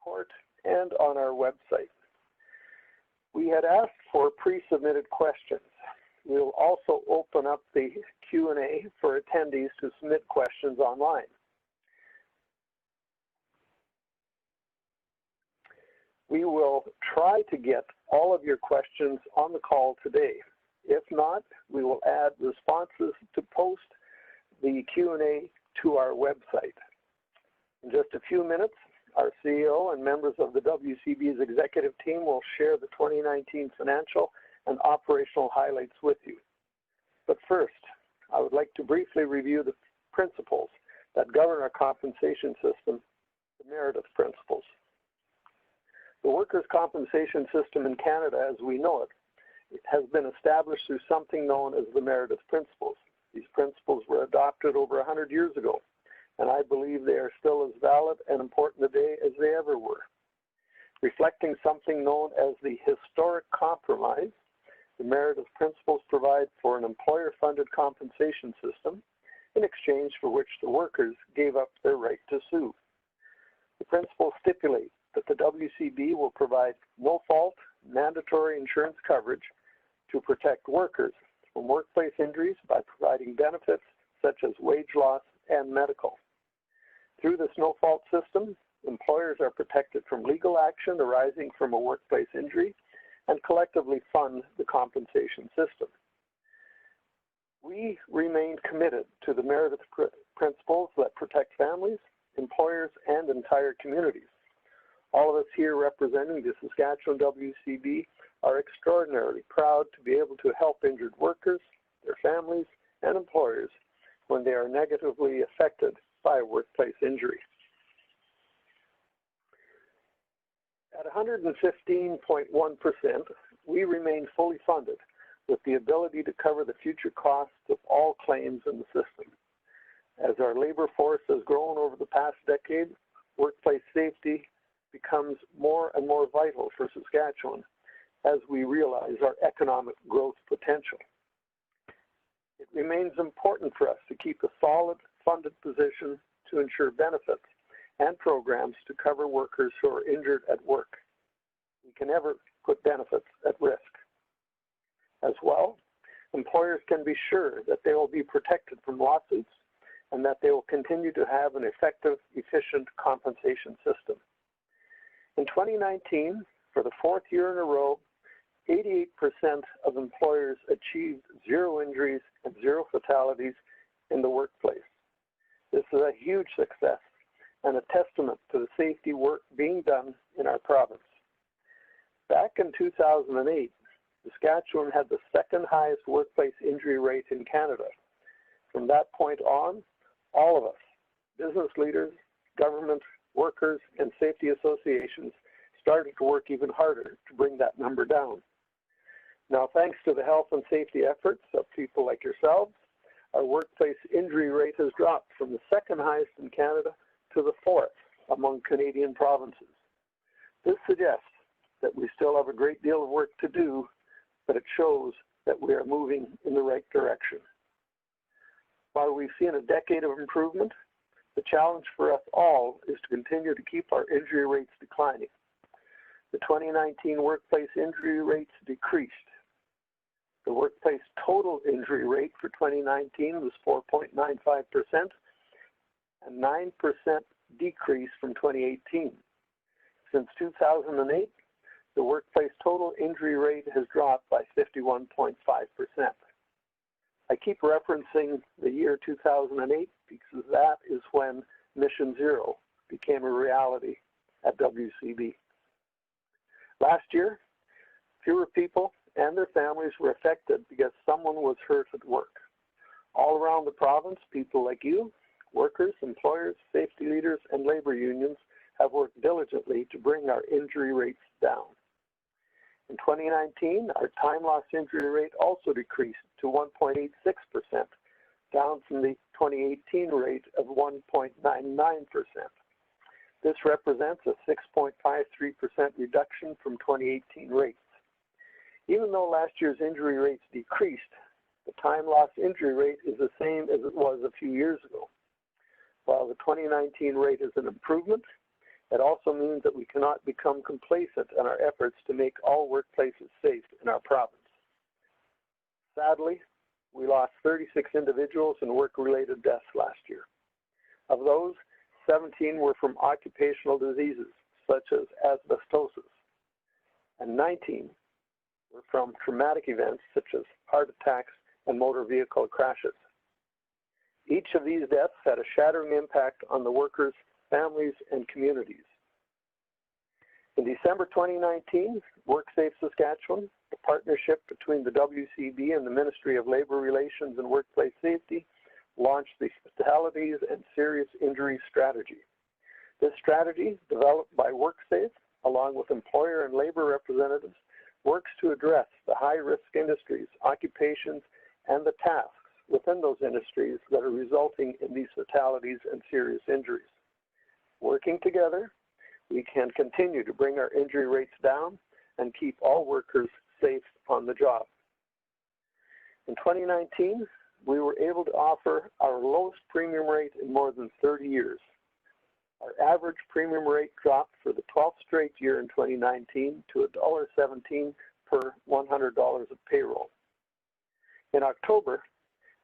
report and on our website. We had asked for pre-submitted questions. We'll also open up the Q&A for attendees to submit questions online. We will try to get all of your questions on the call today. If not, we will add responses to post the Q&A to our website. In just a few minutes, our CEO and members of the WCB's executive team will share the 2019 financial and operational highlights with you. But first, I would like to briefly review the principles that govern our compensation system, the Meredith Principles. The workers' compensation system in Canada, as we know it has been established through something known as the Meredith Principles. These principles were adopted over 100 years ago, and I believe they are still as valid and important today as they ever were. Reflecting something known as the historic compromise, the Meredith Principles provide for an employer-funded compensation system in exchange for which the workers gave up their right to sue. The principles stipulate that the WCB will provide no-fault, mandatory insurance coverage to protect workers from workplace injuries by providing benefits such as wage loss and medical. Through this no-fault system, employers are protected from legal action arising from a workplace injury and collectively fund the compensation system. We remain committed to the Meredith Principles that protect families, employers, and entire communities. All of us here representing the Saskatchewan WCB are extraordinarily proud to be able to help injured workers, their families, and employers when they are negatively affected by a workplace injury. At 115.1%, we remain fully funded with the ability to cover the future costs of all claims in the system. As our labor force has grown over the past decade, workplace safety becomes more and more vital for Saskatchewan as we realize our economic growth potential. It remains important for us to keep a solid funded position to ensure benefits and programs to cover workers who are injured at work. We can never put benefits at risk. As well, employers can be sure that they will be protected from lawsuits and that they will continue to have an effective, efficient compensation system. In 2019, for the fourth year in a row, 88% of employers achieved zero injuries and zero fatalities in the workplace. This is a huge success and a testament to the safety work being done in our province. Back in 2008, Saskatchewan had the second highest workplace injury rate in Canada. From that point on, all of us, business leaders, government, workers, and safety associations started to work even harder to bring that number down. Now, thanks to the health and safety efforts of people like yourselves, our workplace injury rate has dropped from the second highest in Canada to the fourth among Canadian provinces. This suggests that we still have a great deal of work to do, but it shows that we are moving in the right direction. While we've seen a decade of improvement, the challenge for us all is to continue to keep our injury rates declining. The 2019 workplace injury rates decreased. The workplace total injury rate for 2019 was 4.95%, a 9% decrease from 2018. Since 2008, the workplace total injury rate has dropped by 51.5%. I keep referencing the year 2008 because that is when Mission Zero became a reality at WCB. Last year, fewer people and their families were affected because someone was hurt at work. All around the province, people like you, workers, employers, safety leaders, and labor unions have worked diligently to bring our injury rates down. In 2019, our time loss injury rate also decreased to 1.86%, down from the 2018 rate of 1.99%. This represents a 6.53% reduction from 2018 rates. Even though last year's injury rates decreased, the time loss injury rate is the same as it was a few years ago. While the 2019 rate is an improvement, It also means that we cannot become complacent in our efforts to make all workplaces safe in our province. Sadly, we lost 36 individuals in work-related deaths last year. Of those, 17 were from occupational diseases, such as asbestosis, and 19 were from traumatic events, such as heart attacks and motor vehicle crashes. Each of these deaths had a shattering impact on the workers, families, and communities. In December 2019, WorkSafe Saskatchewan, the partnership between the WCB and the Ministry of Labour Relations and Workplace Safety, launched the Fatalities and Serious Injuries Strategy. This strategy, developed by WorkSafe, along with employer and labor representatives, works to address the high-risk industries, occupations, and the tasks within those industries that are resulting in these fatalities and serious injuries. Working together, we can continue to bring our injury rates down and keep all workers safe on the job. In 2019, we were able to offer our lowest premium rate in more than 30 years. Our average premium rate dropped for the 12th straight year in 2019 to $1.17 per $100 of payroll. In October,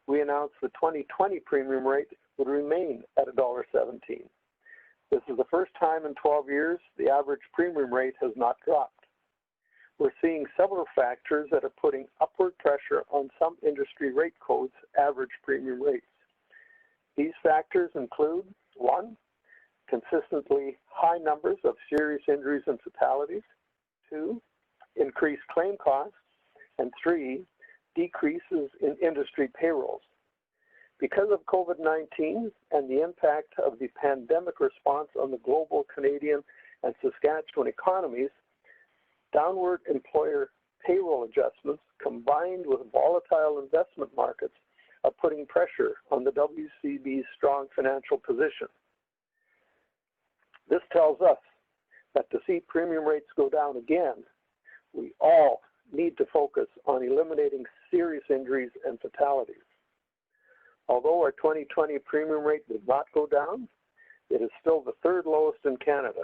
we announced the 2020 premium rate would remain at $1.17. This is the first time in 12 years the average premium rate has not dropped. We're seeing several factors that are putting upward pressure on some industry rate codes' average premium rates. These factors include: 1, consistently high numbers of serious injuries and fatalities; 2, increased claim costs; and 3, decreases in industry payrolls. Because of COVID-19 and the impact of the pandemic response on the global, Canadian, and Saskatchewan economies, downward employer payroll adjustments combined with volatile investment markets are putting pressure on the WCB's strong financial position. This tells us that to see premium rates go down again, we all need to focus on eliminating serious injuries and fatalities. Although our 2020 premium rate did not go down, it is still the third lowest in Canada,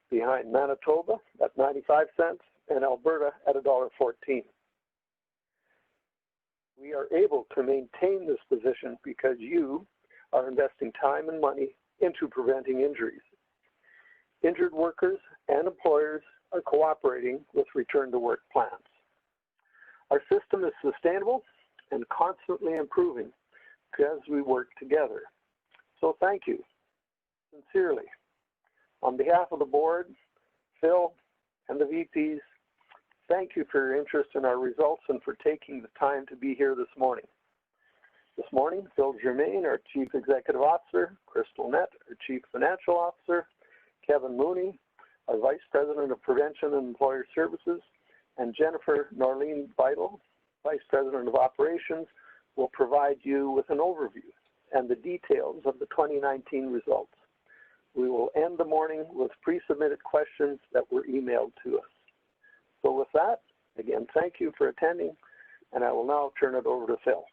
behind Manitoba at 95 cents and Alberta at $1.14. We are able to maintain this position because you are investing time and money into preventing injuries. Injured workers and employers are cooperating with return-to-work plans. Our system is sustainable and constantly improving as we work together. So thank you, sincerely. On behalf of the board, Phil, and the VPs, thank you for your interest in our results and for taking the time to be here this morning. This morning, Phil Germain, our Chief Executive Officer, Crystal Nett, our Chief Financial Officer, Kevin Mooney, our Vice President of Prevention and Employer Services, and Jennifer Norleen Vital, Vice President of Operations, will provide you with an overview and the details of the 2019 results. We will end the morning with pre-submitted questions that were emailed to us. So with that, again, thank you for attending, and I will now turn it over to Phil.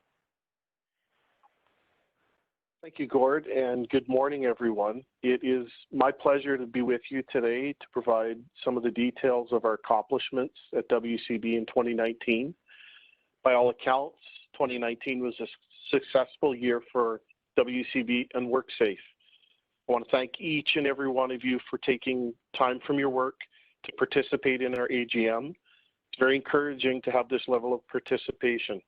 Thank you, Gord, and good morning, everyone. It is my pleasure to be with you today to provide some of the details of our accomplishments at WCB in 2019. By all accounts, 2019 was a successful year for WCB and WorkSafe. I want to thank each and every one of you for taking time from your work to participate in our AGM. It's very encouraging to have this level of participation.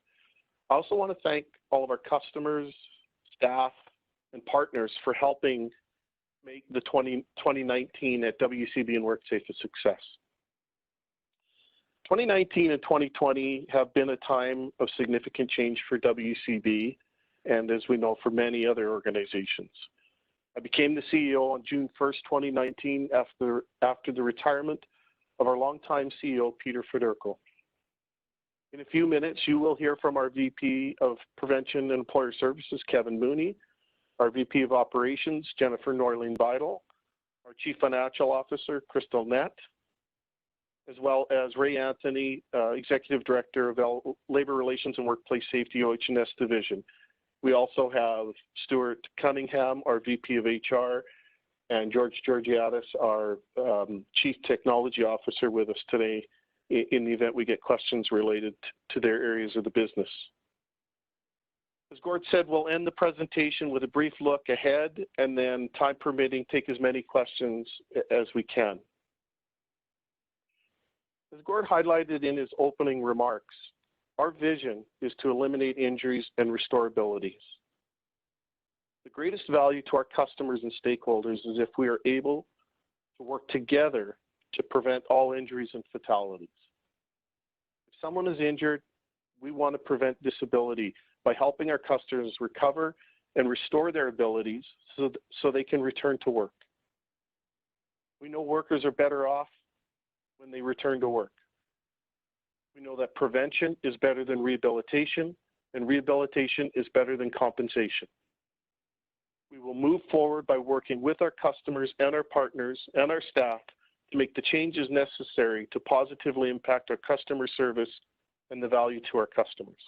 I also want to thank all of our customers, staff, and partners for helping make the 2019 at WCB and WorkSafe a success. 2019 and 2020 have been a time of significant change for WCB and, as we know, for many other organizations. I became the CEO on June 1st, 2019 after the retirement of our longtime CEO, Peter Federko. In a few minutes, you will hear from our VP of Prevention and Employer Services, Kevin Mooney, our VP of Operations, Jennifer Norleen Vital, our Chief Financial Officer, Crystal Nett, as well as Ray Anthony, Executive Director of Labor Relations and Workplace Safety, OH&S Division. We also have Stuart Cunningham, our VP of HR, and George Georgiadis, our Chief Technology Officer, with us today in the event we get questions related to their areas of the business. As Gord said, we'll end the presentation with a brief look ahead and then, time permitting, take as many questions as we can. As Gord highlighted in his opening remarks, our vision is to eliminate injuries and restore abilities. The greatest value to our customers and stakeholders is if we are able to work together to prevent all injuries and fatalities. If someone is injured, we want to prevent disability by helping our customers recover and restore their abilities so they can return to work. We know workers are better off when they return to work. We know that prevention is better than rehabilitation, and rehabilitation is better than compensation. We will move forward by working with our customers and our partners and our staff to make the changes necessary to positively impact our customer service and the value to our customers.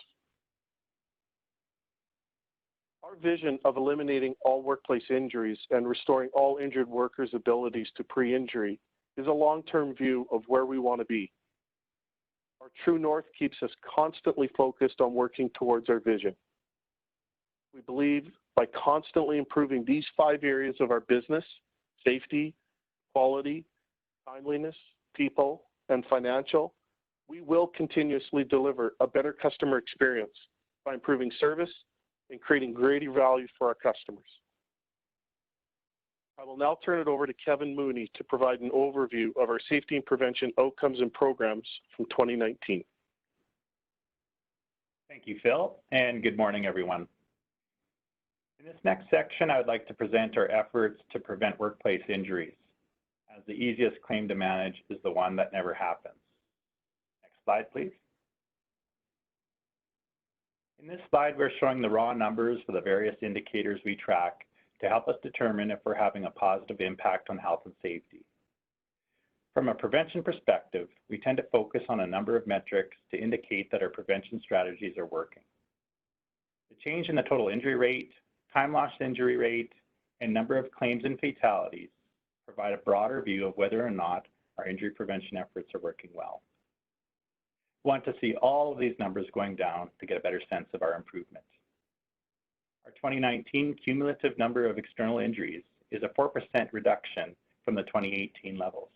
Our vision of eliminating all workplace injuries and restoring all injured workers' abilities to pre-injury is a long-term view of where we want to be. Our true north keeps us constantly focused on working towards our vision. We believe by constantly improving these 5 areas of our business, safety, quality, timeliness, people, and financial, we will continuously deliver a better customer experience by improving service and creating greater value for our customers. I will now turn it over to Kevin Mooney to provide an overview of our safety and prevention outcomes and programs from 2019. Thank you, Phil, and good morning, everyone. In this next section, I would like to present our efforts to prevent workplace injuries, as the easiest claim to manage is the one that never happens. Next slide, please. In this slide, we're showing the raw numbers for the various indicators we track to help us determine if we're having a positive impact on health and safety. From a prevention perspective, we tend to focus on a number of metrics to indicate that our prevention strategies are working. The change in the total injury rate, time lost injury rate, and number of claims and fatalities provide a broader view of whether or not our injury prevention efforts are working well. We want to see all of these numbers going down to get a better sense of our improvement. Our 2019 cumulative number of external injuries is a 4% reduction from the 2018 levels.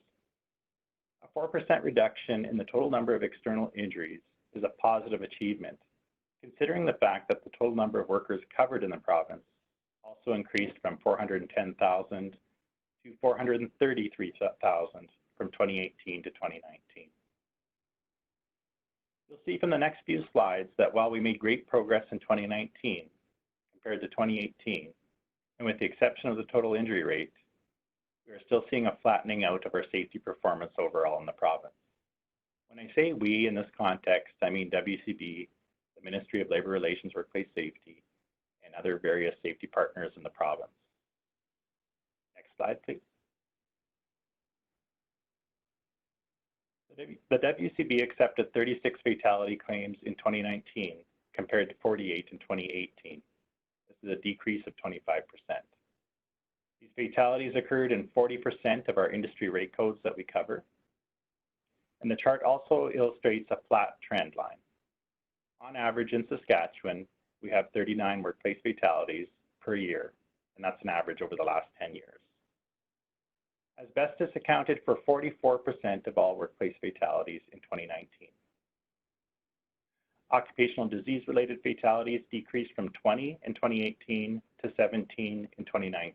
A 4% reduction in the total number of external injuries is a positive achievement, considering the fact that the total number of workers covered in the province also increased from 410,000 to 433,000 from 2018 to 2019. You'll see from the next few slides that while we made great progress in 2019 compared to 2018, and with the exception of the total injury rate, we are still seeing a flattening out of our safety performance overall in the province. When I say we in this context, I mean WCB, the Ministry of Labour Relations Workplace Safety, and other various safety partners in the province. Next slide, please. The WCB accepted 36 fatality claims in 2019 compared to 48 in 2018. This is a decrease of 25%. These fatalities occurred in 40% of our industry rate codes that we cover. And the chart also illustrates a flat trend line. On average in Saskatchewan, we have 39 workplace fatalities per year, and that's an average over the last 10 years. Asbestos accounted for 44% of all workplace fatalities in 2019. Occupational disease-related fatalities decreased from 20 in 2018 to 17 in 2019.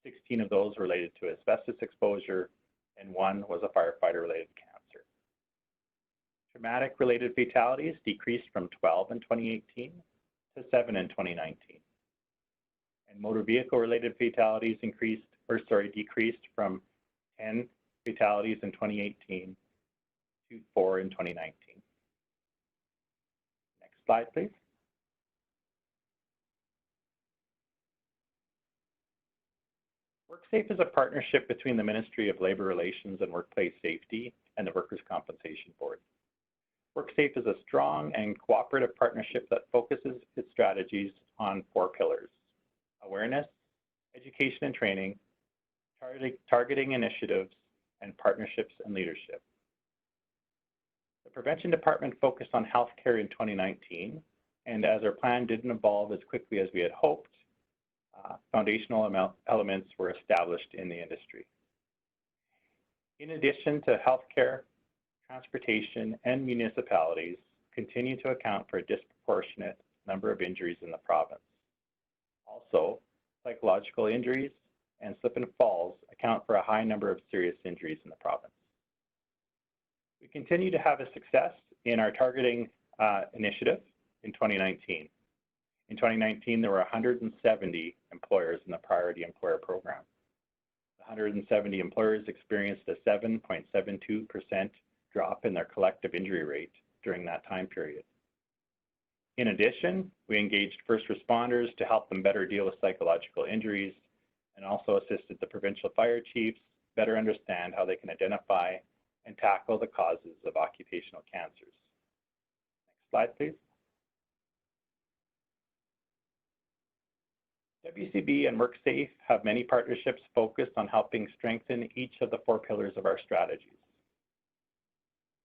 16 of those related to asbestos exposure, and 1 was a firefighter-related cancer. Traumatic-related fatalities decreased from 12 in 2018 to 7 in 2019. And motor vehicle-related fatalities decreased from 10 fatalities in 2018 to 4 in 2019. Next slide, please. WorkSafe is a partnership between the Ministry of Labour Relations and Workplace Safety and the Workers' Compensation Board. WorkSafe is a strong and cooperative partnership that focuses its strategies on 4 pillars: awareness, education and training, targeting initiatives, and partnerships and leadership. The Prevention Department focused on healthcare in 2019, and as our plan didn't evolve as quickly as we had hoped, foundational elements were established in the industry. In addition to healthcare, transportation, and municipalities continue to account for a disproportionate number of injuries in the province. Also, psychological injuries and slip and falls account for a high number of serious injuries in the province. We continue to have a success in our targeting initiative in 2019. In 2019, there were 170 employers in the Priority Employer Program. The 170 employers experienced a 7.72% drop in their collective injury rate during that time period. In addition, we engaged first responders to help them better deal with psychological injuries and also assisted the provincial fire chiefs better understand how they can identify and tackle the causes of occupational cancers. Next slide, please. WCB and WorkSafe have many partnerships focused on helping strengthen each of the 4 pillars of our strategies.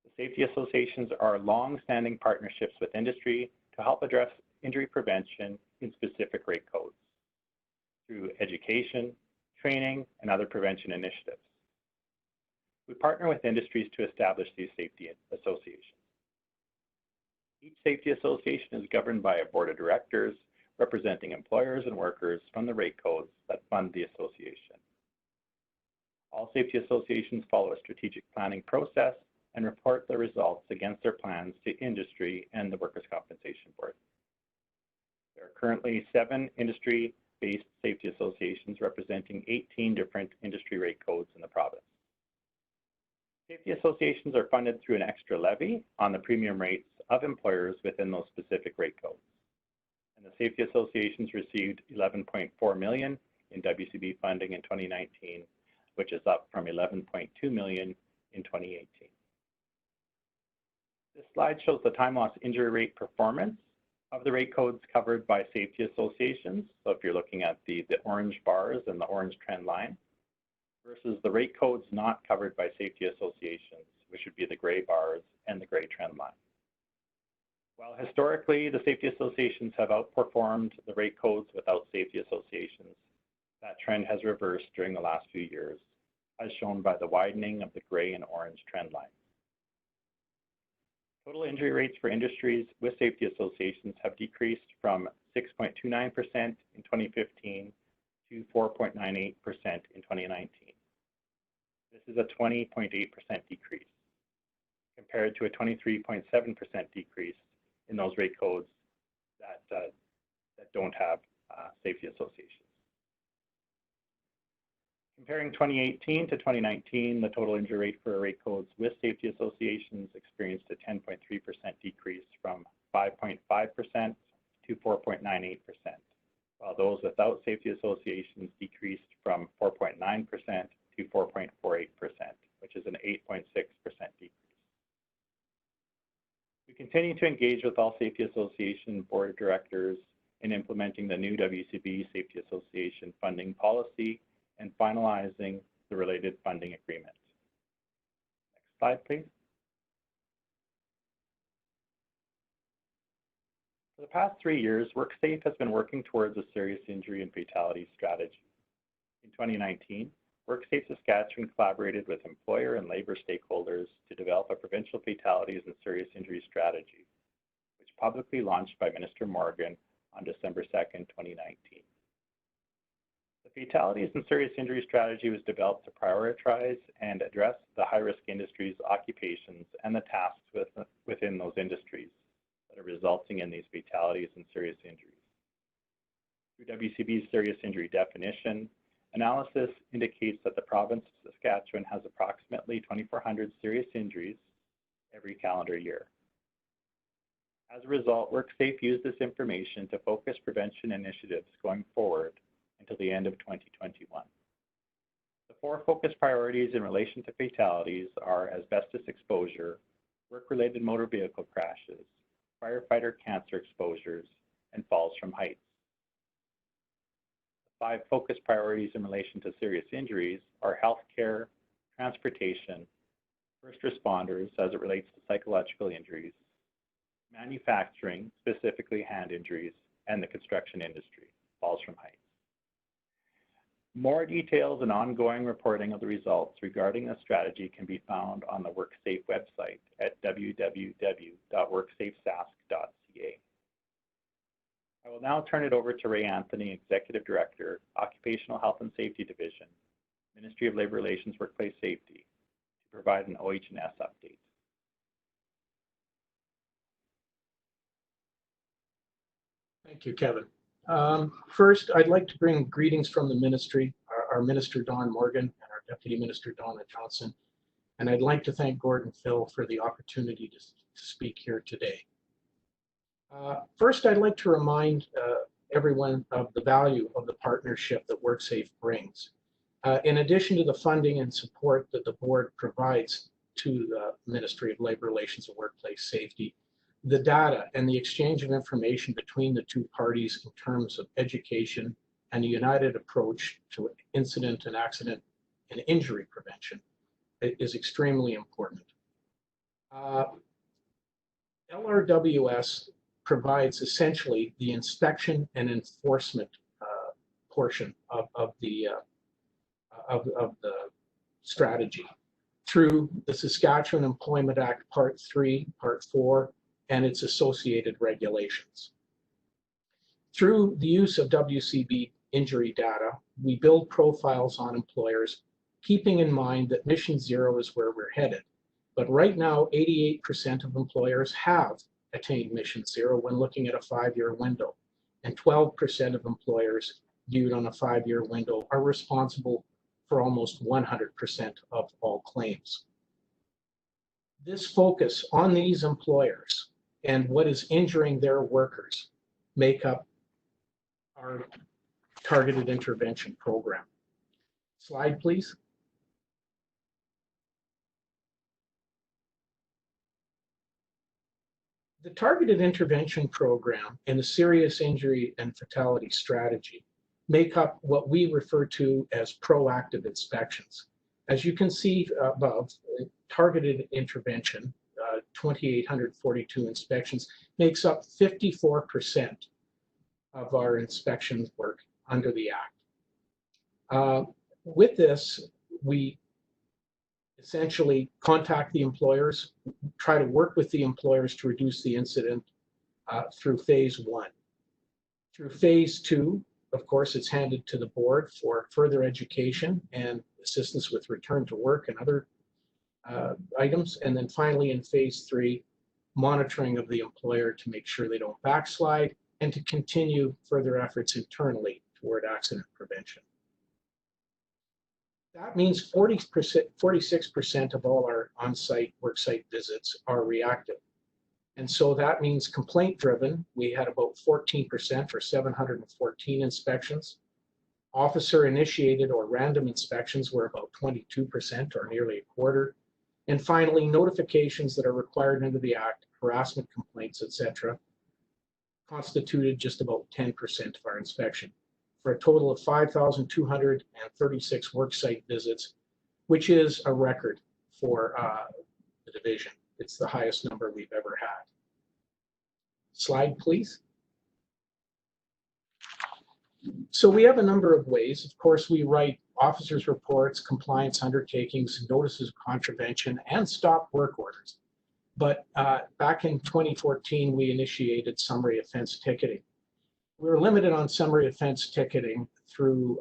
The safety associations are long-standing partnerships with industry to help address injury prevention in specific rate codes through education, training, and other prevention initiatives. We partner with industries to establish these safety associations. Each safety association is governed by a board of directors representing employers and workers from the rate codes that fund the association. All safety associations follow a strategic planning process and report their results against their plans to industry and the Workers' Compensation Board. There are currently 7 industry-based safety associations representing 18 different industry rate codes in the province. Safety associations are funded through an extra levy on the premium rates of employers within those specific rate codes. And the safety associations received $11.4 million in WCB funding in 2019, which is up from $11.2 million in 2018. This slide shows the time loss injury rate performance of the rate codes covered by safety associations. So if you're looking at the orange bars and the orange trend line versus the rate codes not covered by safety associations, which would be the gray bars and the gray trend line. While historically the safety associations have outperformed the rate codes without safety associations, that trend has reversed during the last few years, as shown by the widening of the gray and orange trend lines. Total injury rates for industries with safety associations have decreased from 6.29% in 2015 to 4.98% in 2019. This is a 20.8% decrease compared to a 23.7% decrease in those rate codes that don't have safety associations. Comparing 2018 to 2019, the total injury rate for rate codes with safety associations experienced a 10.3% decrease from 5.5% to 4.98%, while those without safety associations decreased from 4.9% to 4.48%, which is an 8.6% decrease. We continue to engage with all safety association board of directors in implementing the new WCB Safety Association funding policy and finalizing the related funding agreement. Next slide, please. For the past 3 years, WorkSafe has been working towards a serious injury and fatality strategy. In 2019, WorkSafe Saskatchewan collaborated with employer and labor stakeholders to develop a provincial fatalities and serious injury strategy, which publicly launched by Minister Morgan on December 2nd, 2019. The Fatalities and Serious Injury Strategy was developed to prioritize and address the high-risk industries, occupations, and the tasks within those industries that are resulting in these fatalities and serious injuries. Through WCB's serious injury definition, analysis indicates that the province of Saskatchewan has approximately 2,400 serious injuries every calendar year. As a result, WorkSafe used this information to focus prevention initiatives going forward until the end of 2021. The 4 focus priorities in relation to fatalities are asbestos exposure, work-related motor vehicle crashes, firefighter cancer exposures, and falls from heights. The 5 focus priorities in relation to serious injuries are healthcare, transportation, first responders as it relates to psychological injuries, manufacturing, specifically hand injuries, and the construction industry, falls from heights. More details and ongoing reporting of the results regarding this strategy can be found on the WorkSafe website at www.worksafesask.ca. I will now turn it over to Ray Anthony, Executive Director, Occupational Health and Safety Division, Ministry of Labor Relations Workplace Safety, to provide an OH&S update. Thank you, Kevin. First, I'd like to bring greetings from the ministry, our Minister Don Morgan and our Deputy Minister Donna Johnson, and I'd like to thank Gordon Phil for the opportunity to speak here today. First, I'd like to remind everyone of the value of the partnership that WorkSafe brings. In addition to the funding and support that the board provides to the Ministry of Labor Relations and Workplace Safety, the data and the exchange of information between the two parties in terms of education and a united approach to incident and accident and injury prevention is extremely important. LRWS provides essentially the inspection and enforcement portion of the strategy through the Saskatchewan Employment Act Part 3, Part 4, and its associated regulations. Through the use of WCB injury data, we build profiles on employers, keeping in mind that Mission Zero is where we're headed. But right now, 88% of employers have attained Mission Zero when looking at a 5-year window, and 12% of employers viewed on a 5-year window are responsible for almost 100% of all claims. This focus on these employers and what is injuring their workers make up our targeted intervention program. Slide, please. The targeted intervention program and the serious injury and fatality strategy make up what we refer to as proactive inspections. As you can see above, targeted intervention, 2,842 inspections, makes up 54% of our inspection work under the Act. With this, we essentially contact the employers, try to work with the employers to reduce the incident through phase 1. Through phase 2, of course, it's handed to the board for further education and assistance with return to work and other items. And then finally in phase 3, monitoring of the employer to make sure they don't backslide and to continue further efforts internally toward accident prevention. That means 46% of all our on-site worksite visits are reactive. And so that means complaint-driven. We had about 14% for 714 inspections. Officer-initiated or random inspections were about 22% or nearly a quarter. And finally, notifications that are required under the Act, harassment complaints, etc., constituted just about 10% of our inspection, for a total of 5,236 worksite visits, which is a record for the division. It's the highest number we've ever had. Slide, please. So we have a number of ways. Of course, we write officers' reports, compliance undertakings, notices of contravention, and stop work orders. But back in 2014, we initiated summary offense ticketing. We were limited on summary offense ticketing through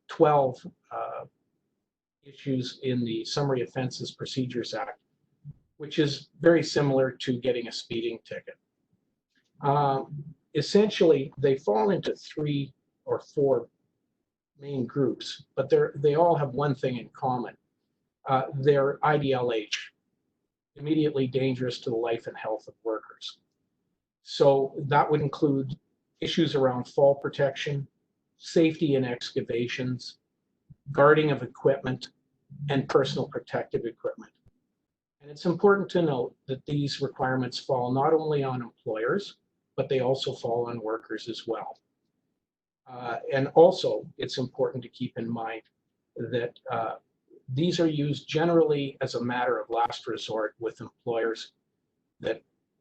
12 issues in the Summary Offenses Procedures Act, which is very similar to getting a speeding ticket. Essentially, they fall into 3 or 4 main groups, but they all have one thing in common. They're IDLH, immediately dangerous to the life and health of workers. So that would include issues around fall protection, safety in excavations, guarding of equipment, and personal protective equipment. And it's important to note that these requirements fall not only on employers, but they also fall on workers as well. And also, it's important to keep in mind that these are used generally as a matter of last resort with employers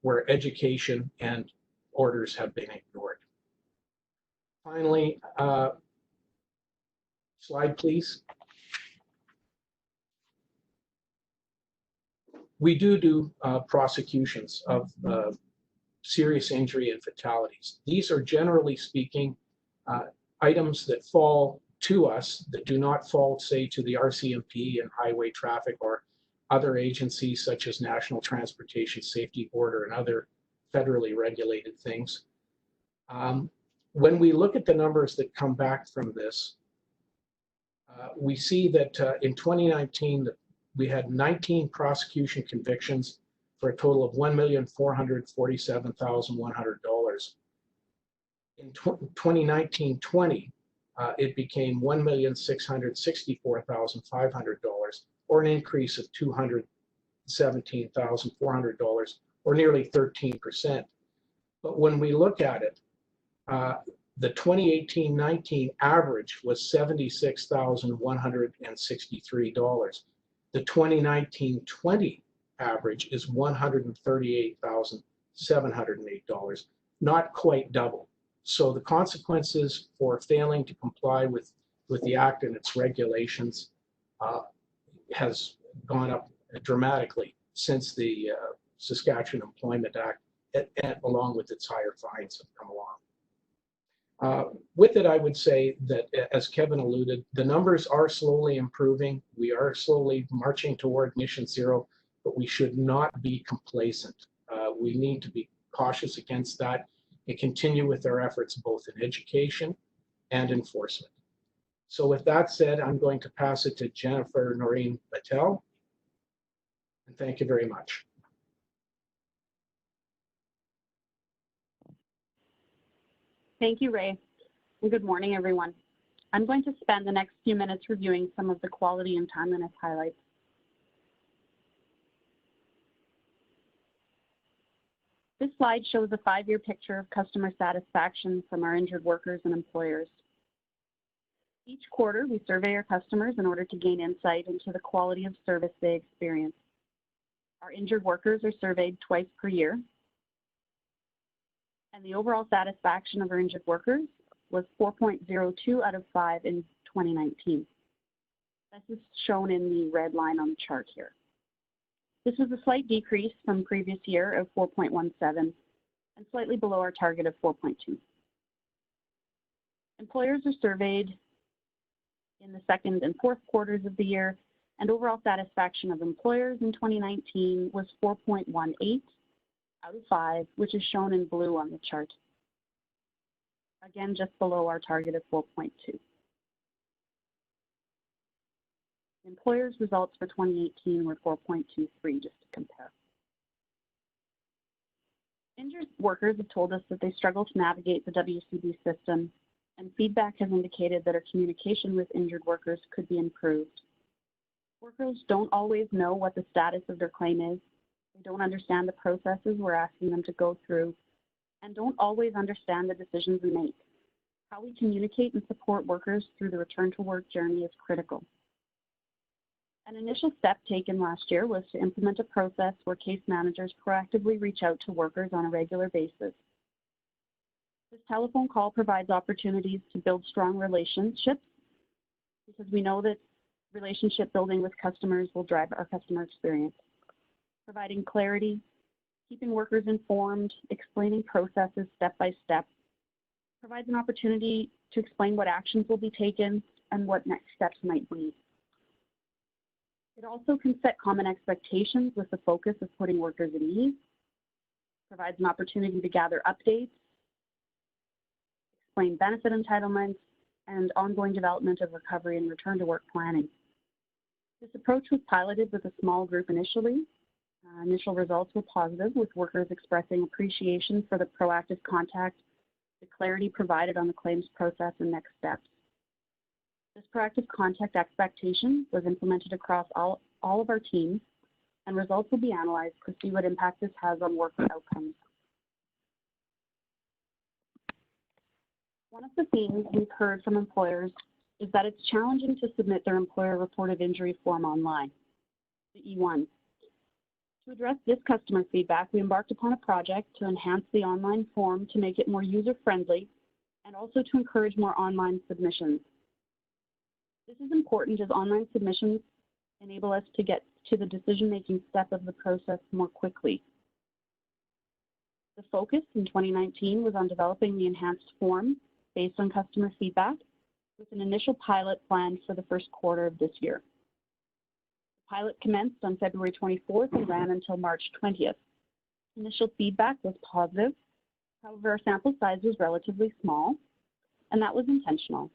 where education and orders have been ignored. Finally, slide please. We do prosecutions of serious injury and fatalities. These are generally speaking items that fall to us that do not fall, say, to the RCMP and Highway Traffic or other agencies such as National Transportation Safety Board and other federally regulated things. When we look at the numbers that come back from this, we see that in 2019, we had 19 prosecution convictions for a total of $1,447,100. In 2019-20, it became $1,664,500, or an increase of $217,400, or nearly 13%. But when we look at it, the 2018-19 average was $76,163. The 2019-20 average is $138,708, not quite double. So the consequences for failing to comply with the Act and its regulations has gone up dramatically since the Saskatchewan Employment Act, along with its higher fines, have come along. With it, I would say that, as Kevin alluded, the numbers are slowly improving. We are slowly marching toward Mission Zero, but we should not be complacent. We need to be cautious against that and continue with our efforts both in education and enforcement. So with that said, I'm going to pass it to Jennifer Noreen Patel. And thank you very much. Thank you, Ray, and good morning, everyone. I'm going to spend the next few minutes reviewing some of the quality and timeliness highlights. This slide shows a 5-year picture of customer satisfaction from our injured workers and employers. Each quarter, we survey our customers in order to gain insight into the quality of service they experience. Our injured workers are surveyed twice per year, and the overall satisfaction of our injured workers was 4.02 out of 5 in 2019. This is shown in the red line on the chart here. This was a slight decrease from previous year of 4.17 and slightly below our target of 4.2. Employers are surveyed in the second and fourth quarters of the year, and overall satisfaction of employers in 2019 was 4.18 out of 5, which is shown in blue on the chart. Again, just below our target of 4.2. Employers' results for 2018 were 4.23, just to compare. Injured workers have told us that they struggle to navigate the WCB system, and feedback has indicated that our communication with injured workers could be improved. Workers don't always know what the status of their claim is. They don't understand the processes we're asking them to go through, and don't always understand the decisions we make. How we communicate and support workers through the return to work journey is critical. An initial step taken last year was to implement a process where case managers proactively reach out to workers on a regular basis. This telephone call provides opportunities to build strong relationships, because we know that relationship building with customers will drive our customer experience. Providing clarity, keeping workers informed, explaining processes step by step, provides an opportunity to explain what actions will be taken and what next steps might be. It also can set common expectations with the focus of putting workers at ease, provides an opportunity to gather updates, explain benefit entitlements, and ongoing development of recovery and return to work planning. This approach was piloted with a small group initially. Initial results were positive, with workers expressing appreciation for the proactive contact, the clarity provided on the claims process and next steps. This proactive contact expectation was implemented across all of our teams, and results will be analyzed to see what impact this has on worker outcomes. One of the themes we've heard from employers is that it's challenging to submit their employer-reported injury form online, the E1. To address this customer feedback, we embarked upon a project to enhance the online form to make it more user-friendly and also to encourage more online submissions. This is important as online submissions enable us to get to the decision-making step of the process more quickly. The focus in 2019 was on developing the enhanced form based on customer feedback with an initial pilot planned for the first quarter of this year. The pilot commenced on February 24th and ran until March 20th. Initial feedback was positive. However, our sample size was relatively small, and that was intentional.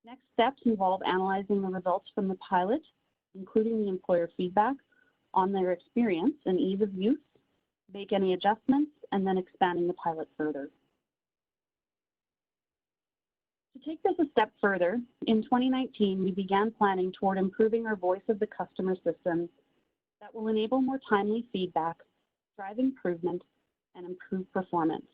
Next steps involve analyzing the results from the pilot, including the employer feedback on their experience and ease of use, make any adjustments, and then expanding the pilot further. To take this a step further, in 2019, we began planning toward improving our voice of the customer systems that will enable more timely feedback, drive improvement, and improve performance.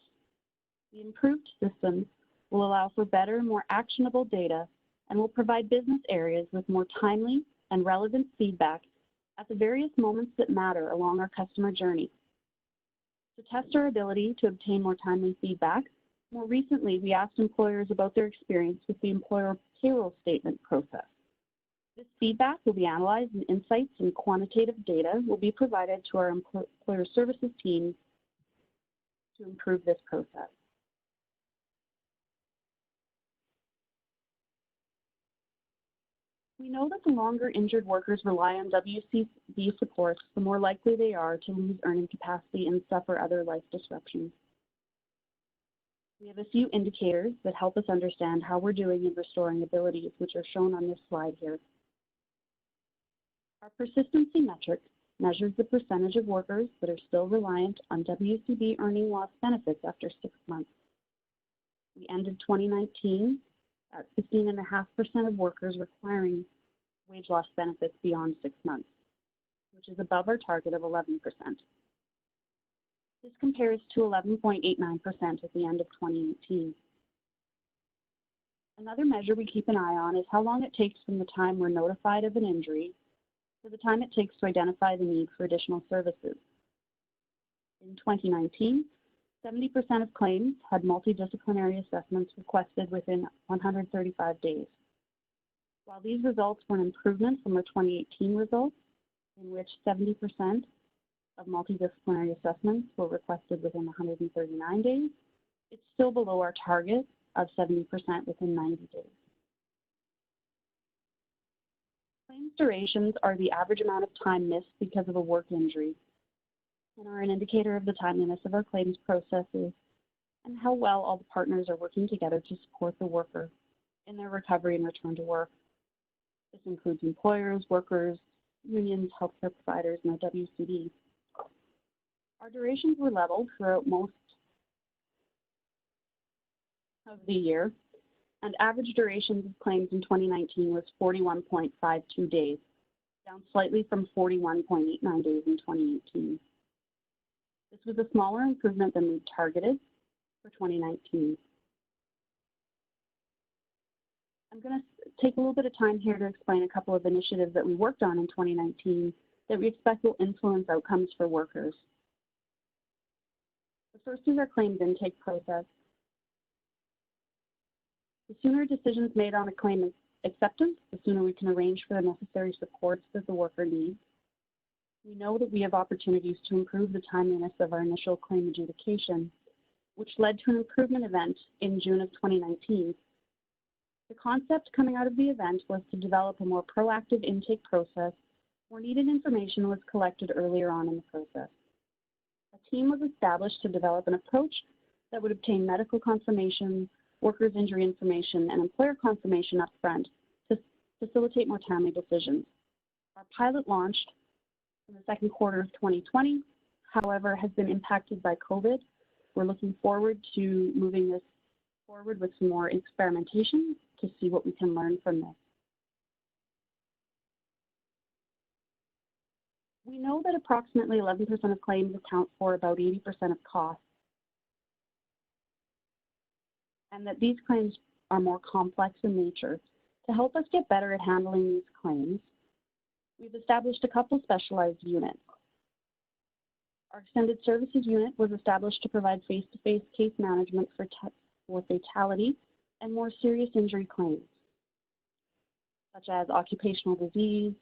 The improved systems will allow for better, more actionable data and will provide business areas with more timely and relevant feedback at the various moments that matter along our customer journey. To test our ability to obtain more timely feedback, more recently we asked employers about their experience with the employer payroll statement process. This feedback will be analyzed and insights and quantitative data will be provided to our employer services team to improve this process. We know that the longer injured workers rely on WCB supports, the more likely they are to lose earning capacity and suffer other life disruptions. We have a few indicators that help us understand how we're doing in restoring abilities, which are shown on this slide here. Our persistency metric measures the percentage of workers that are still reliant on WCB earning loss benefits after 6 months. We ended 2019 at 15.5% of workers requiring wage loss benefits beyond 6 months, which is above our target of 11%. This compares to 11.89% at the end of 2018. Another measure we keep an eye on is how long it takes from the time we're notified of an injury to the time it takes to identify the need for additional services. In 2019, 70% of claims had multidisciplinary assessments requested within 135 days. While these results were an improvement from our 2018 results, in which 70% of multidisciplinary assessments were requested within 139 days, it's still below our target of 70% within 90 days. Claims durations are the average amount of time missed because of a work injury and are an indicator of the timeliness of our claims processes and how well all the partners are working together to support the worker in their recovery and return to work. This includes employers, workers, unions, healthcare providers, and our WCB. Our durations were leveled throughout most of the year, and average durations of claims in 2019 was 41.52 days, down slightly from 41.89 days in 2018. This was a smaller improvement than we targeted for 2019. I'm going to take a little bit of time here to explain a couple of initiatives that we worked on in 2019 that we expect will influence outcomes for workers. The first is our claims intake process. The sooner decisions made on a claim acceptance, the sooner we can arrange for the necessary supports that the worker needs. We know that we have opportunities to improve the timeliness of our initial claim adjudication, which led to an improvement event in June of 2019. The concept coming out of the event was to develop a more proactive intake process where needed information was collected earlier on in the process. A team was established to develop an approach that would obtain medical confirmation, workers' injury information, and employer confirmation up front to facilitate more timely decisions. Our pilot launched in the second quarter of 2020, however, has been impacted by COVID. We're looking forward to moving this forward with some more experimentation to see what we can learn from this. We know that approximately 11% of claims account for about 80% of costs. and that these claims are more complex in nature. To help us get better at handling these claims, we've established a couple specialized units. Our Extended Services Unit was established to provide face-to-face case management for fatality and more serious injury claims, such as occupational disease,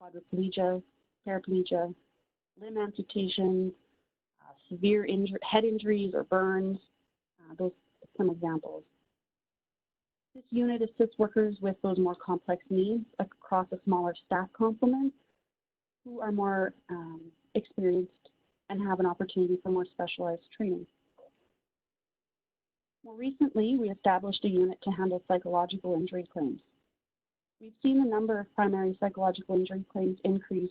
quadriplegia, paraplegia, limb amputations, severe head injuries or burns. Those are some examples. This unit assists workers with those more complex needs across a smaller staff complement who are more experienced and have an opportunity for more specialized training. More recently, we established a unit to handle psychological injury claims. We've seen the number of primary psychological injury claims increase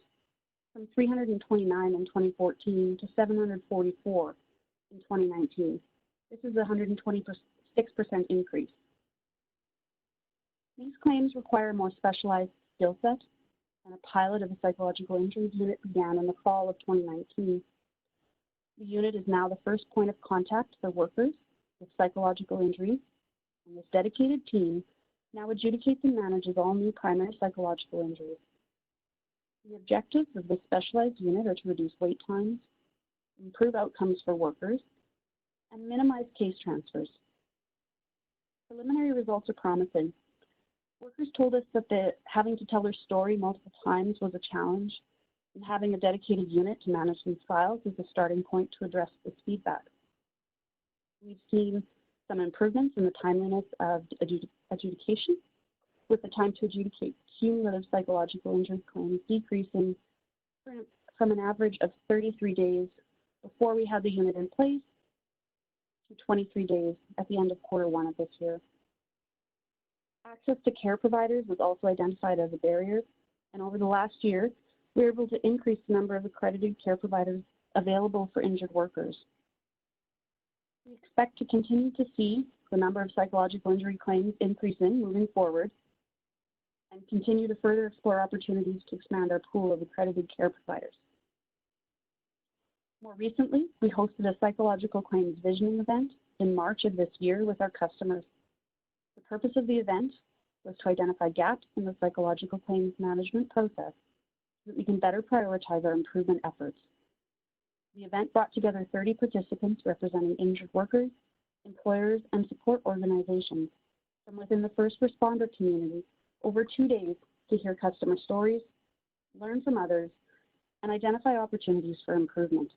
from 329 in 2014 to 744 in 2019. This is a 126% increase. These claims require a more specialized skill set, and a pilot of the psychological injuries unit began in the fall of 2019. The unit is now the first point of contact for workers with psychological injuries, and this dedicated team now adjudicates and manages all new primary psychological injuries. The objectives of this specialized unit are to reduce wait times, improve outcomes for workers, and minimize case transfers. Preliminary results are promising. Workers told us that having to tell their story multiple times was a challenge, and having a dedicated unit to manage these files is a starting point to address this feedback. We've seen some improvements in the timeliness of adjudication, with the time to adjudicate cumulative psychological injury claims decreasing from an average of 33 days before we had the unit in place to 23 days at the end of Q1 of this year. Access to care providers was also identified as a barrier, and over the last year, we were able to increase the number of accredited care providers available for injured workers. We expect to continue to see the number of psychological injury claims increasing moving forward, and continue to further explore opportunities to expand our pool of accredited care providers. More recently, we hosted a psychological claims visioning event in March of this year with our customers. The purpose of the event was to identify gaps in the psychological claims management process so that we can better prioritize our improvement efforts. The event brought together 30 participants representing injured workers, employers, and support organizations from within the first responder community over 2 days to hear customer stories, learn from others, and identify opportunities for improvement.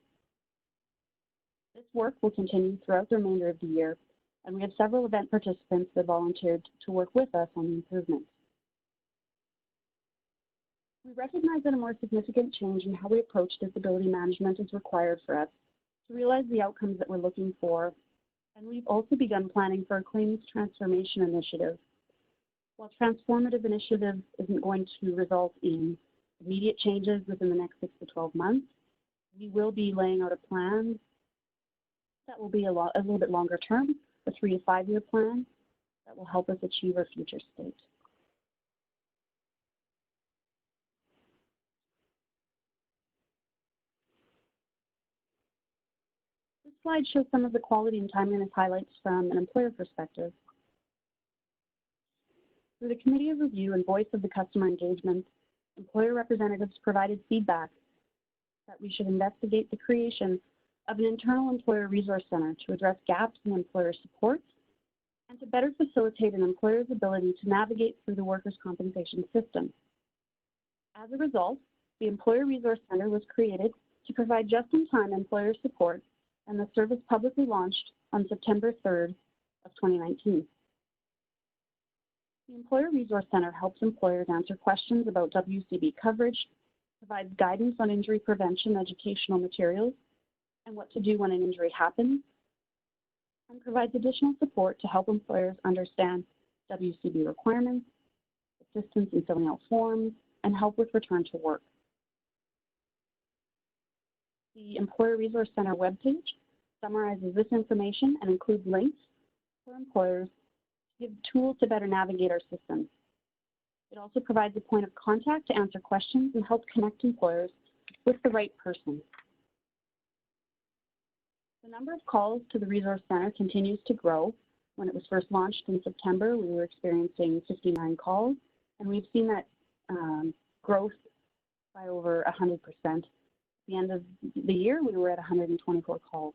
This work will continue throughout the remainder of the year, and we have several event participants that volunteered to work with us on the improvements. We recognize that a more significant change in how we approach disability management is required for us to realize the outcomes that we're looking for, and we've also begun planning for a claims transformation initiative. While transformative initiative isn't going to result in immediate changes within the next 6 to 12 months, we will be laying out a plan that will be a little bit longer term, a 3 to 5 year plan that will help us achieve our future state. This slide shows some of the quality and timeliness highlights from an employer perspective. Through the Committee of Review and Voice of the Customer Engagement, employer representatives provided feedback that we should investigate the creation of an internal employer resource center to address gaps in employer support and to better facilitate an employer's ability to navigate through the workers' compensation system. As a result, the Employer Resource Center was created to provide just-in-time employer support, and the service publicly launched on September 3rd of 2019. The Employer Resource Center helps employers answer questions about WCB coverage, provides guidance on injury prevention educational materials, and what to do when an injury happens, and provides additional support to help employers understand WCB requirements, assistance in filling out forms, and help with return to work. The Employer Resource Center webpage summarizes this information and includes links for employers to give tools to better navigate our system. It also provides a point of contact to answer questions and help connect employers with the right person. The number of calls to the Resource Center continues to grow, When it was first launched in September, we were experiencing 59 calls, and we've seen that growth by over 100%. At the end of the year, we were at 124 calls.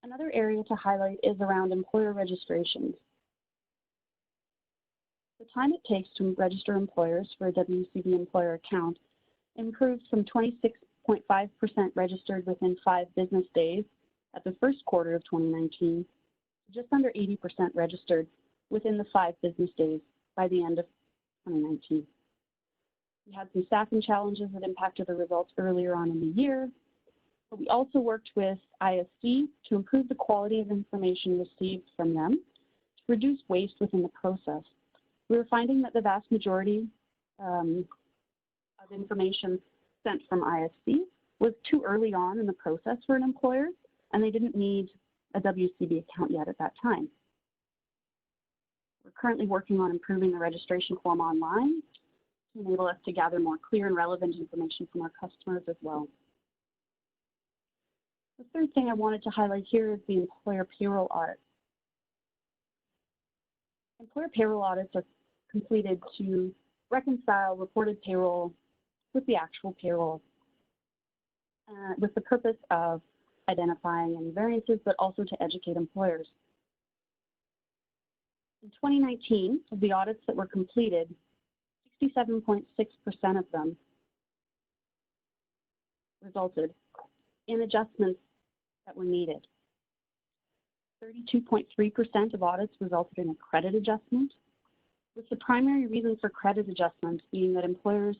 Another area to highlight is around employer registrations. The time it takes to register employers for a WCB employer account improved from 26.5% registered within 5 business days at the first quarter of 2019 to just under 80% registered within the 5 business days by the end of 2019. We had some staffing challenges that impacted the results earlier on in the year, but we also worked with ISC to improve the quality of information received from them to reduce waste within the process. We were finding that the vast majority of information sent from ISC was too early on in the process for an employer, and they didn't need a WCB account yet at that time. We're currently working on improving the registration form online to enable us to gather more clear and relevant information from our customers as well. The third thing I wanted to highlight here is the employer payroll audit. Employer payroll audits are completed to reconcile reported payroll with the actual payroll with the purpose of identifying any variances, but also to educate employers. In 2019, of the audits that were completed, 67.6% of them resulted in adjustments that were needed. 32.3% of audits resulted in a credit adjustment, with the primary reason for credit adjustments being that employers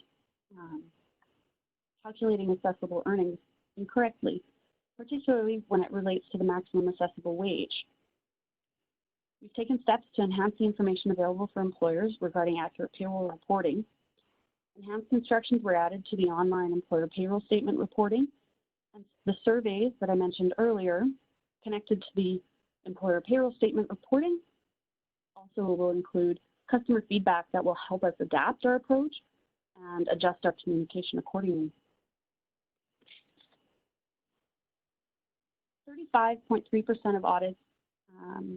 calculating assessable earnings incorrectly, particularly when it relates to the maximum assessable wage. We've taken steps to enhance the information available for employers regarding accurate payroll reporting. Enhanced instructions were added to the online employer payroll statement reporting, and the surveys that I mentioned earlier connected to the employer payroll statement reporting also will include customer feedback that will help us adapt our approach and adjust our communication accordingly. 35.3% of audits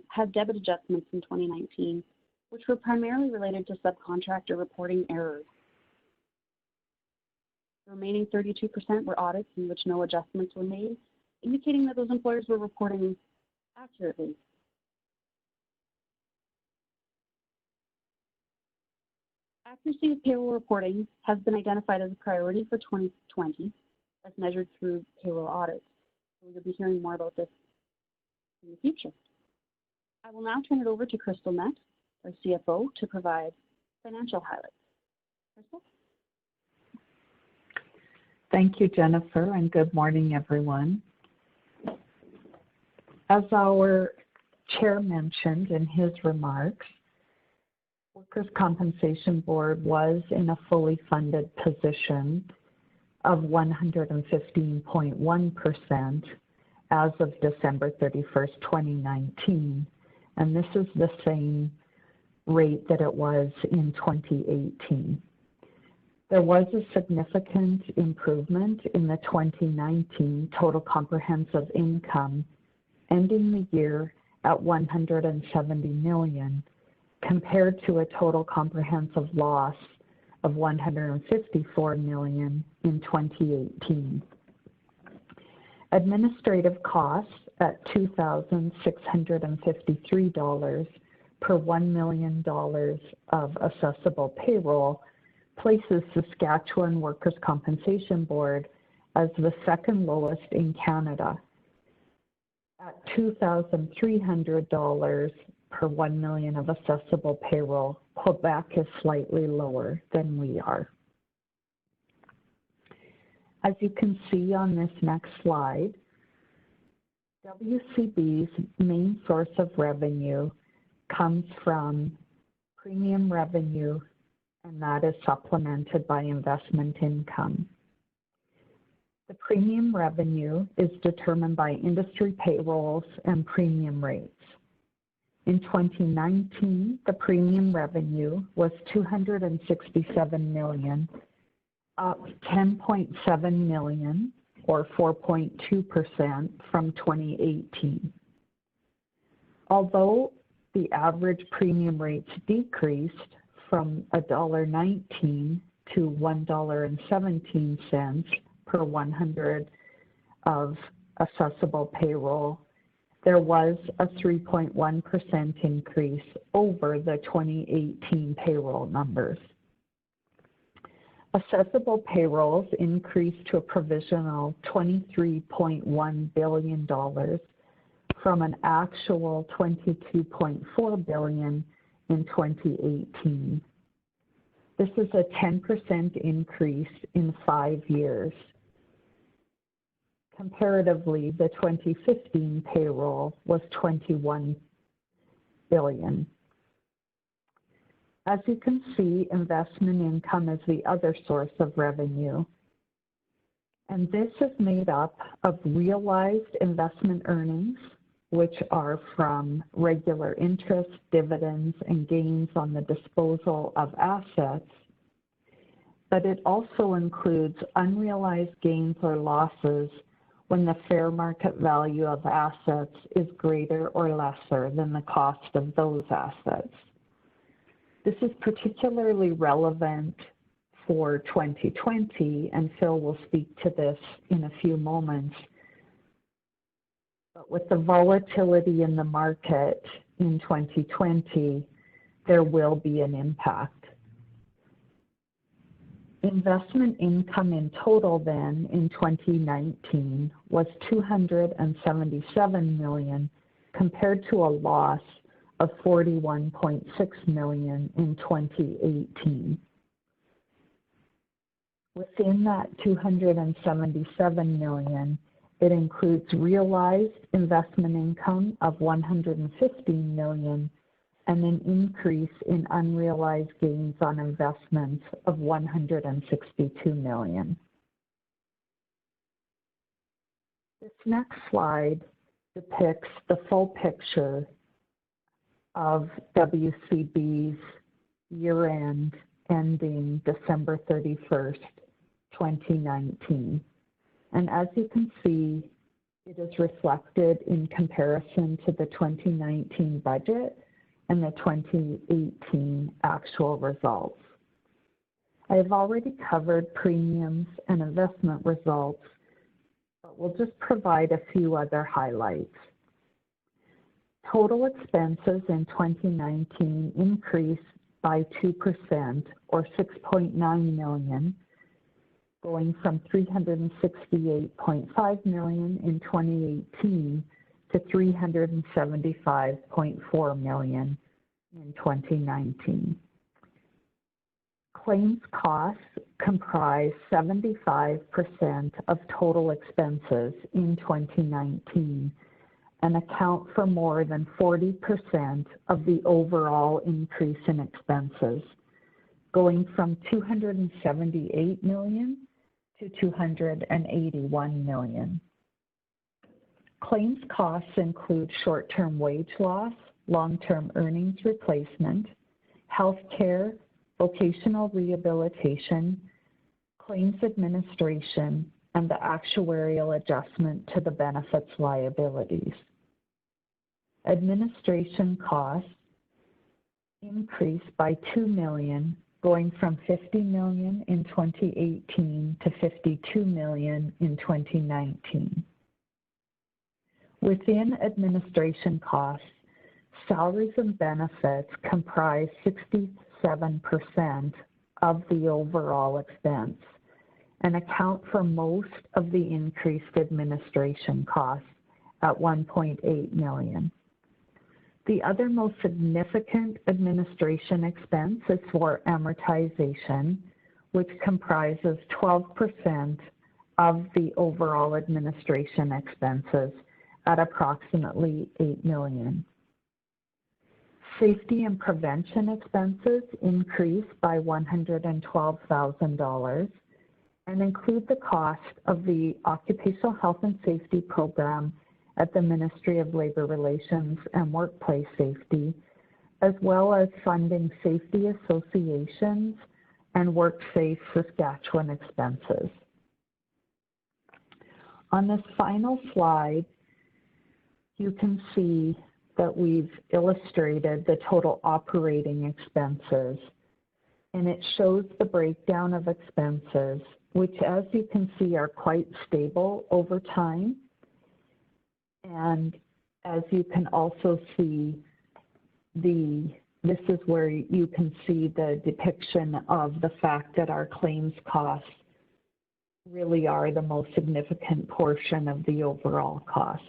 had debit adjustments in 2019, which were primarily related to subcontractor reporting errors. The remaining 32% were audits in which no adjustments were made, indicating that those employers were reporting accurately. Accuracy of payroll reporting has been identified as a priority for 2020 as measured through payroll audits. So we'll be hearing more about this in the future. I will now turn it over to Crystal Met, our CFO, to provide financial highlights. Crystal? Thank you, Jennifer, and good morning, everyone. As our chair mentioned in his remarks, Workers' Compensation Board was in a fully funded position of 115.1% as of December 31st, 2019, and this is the same rate that it was in 2018. There was a significant improvement in the 2019 total comprehensive income, ending the year at $170 million, compared to a total comprehensive loss of $154 million in 2018. Administrative costs at $2,653 per $1 million of assessable payroll places Saskatchewan Workers' Compensation Board as the second lowest in Canada. At $2,300 per $1 million of assessable payroll, Quebec is slightly lower than we are. As you can see on this next slide, WCB's main source of revenue comes from premium revenue, and that is supplemented by investment income. The premium revenue is determined by industry payrolls and premium rates. In 2019, the premium revenue was $267 million, up $10.7 million, or 4.2% from 2018. Although the average premium rates decreased from $1.19 to $1.17 per 100 of assessable payroll, there was a 3.1% increase over the 2018 payroll numbers. Assessable payrolls increased to a provisional $23.1 billion from an actual $22.4 billion in 2018. This is a 10% increase in 5 years. Comparatively, the 2015 payroll was $21 billion. As you can see, investment income is the other source of revenue, and this is made up of realized investment earnings, which are from regular interest, dividends, and gains on the disposal of assets, but it also includes unrealized gains or losses when the fair market value of assets is greater or lesser than the cost of those assets. This is particularly relevant for 2020, and Phil will speak to this in a few moments. But with the volatility in the market in 2020, there will be an impact. Investment income in total then in 2019 was $277 million compared to a loss of $41.6 million in 2018. Within that $277 million, it includes realized investment income of $115 million and an increase in unrealized gains on investments of $162 million. This next slide depicts the full picture of WCB'S year-end ending December 31st, 2019. And as you can see, it is reflected in comparison to the 2019 budget and the 2018 actual results. I have already covered premiums and investment results, but we'll just provide a few other highlights. Total expenses in 2019 increased by 2% or $6.9 million, going from $368.5 million in 2018 to $375.4 million in 2019. Claims costs comprise 75% of total expenses in 2019 and account for more than 40% of the overall increase in expenses, going from $278 million to $281 million. Claims costs include short-term wage loss, long-term earnings replacement, health care, vocational rehabilitation, claims administration, and the actuarial adjustment to the benefits liabilities. Administration costs increased by $2 million, going from $50 million in 2018 to $52 million in 2019. Within administration costs, salaries and benefits comprise 67% of the overall expense and account for most of the increased administration costs at $1.8 million. The other most significant administration expense is for amortization, which comprises 12% of the overall administration expenses at approximately $8 million. Safety and prevention expenses increased by $112,000 and include the cost of the Occupational Health and Safety Program at the Ministry of Labor Relations and Workplace Safety, as well as funding safety associations and WorkSafe Saskatchewan expenses. On this final slide, you can see that we've illustrated the total operating expenses, and it shows the breakdown of expenses, which, as you can see, are quite stable over time. And as you can also see, this is where you can see the depiction of the fact that our claims costs really are the most significant portion of the overall costs.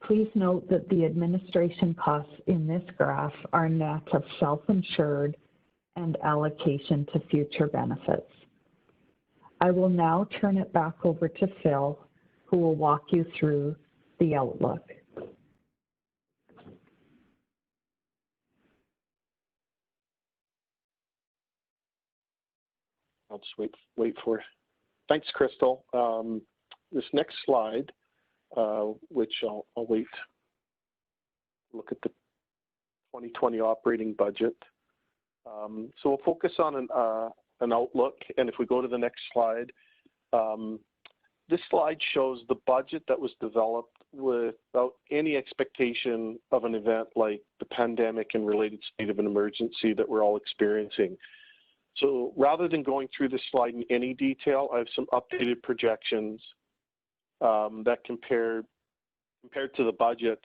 Please note that the administration costs in this graph are net of self-insured and allocation to future benefits. I will now turn it back over to Phil, who will walk you through the outlook. I'll just wait for it. Thanks, Crystal. This next slide, which I'll wait, look at the 2020 operating budget. So we'll focus on an outlook, and if we go to the next slide, this slide shows the budget that was developed without any expectation of an event like the pandemic and related state of an emergency that we're all experiencing. So rather than going through this slide in any detail, I have some updated projections that compared to the budget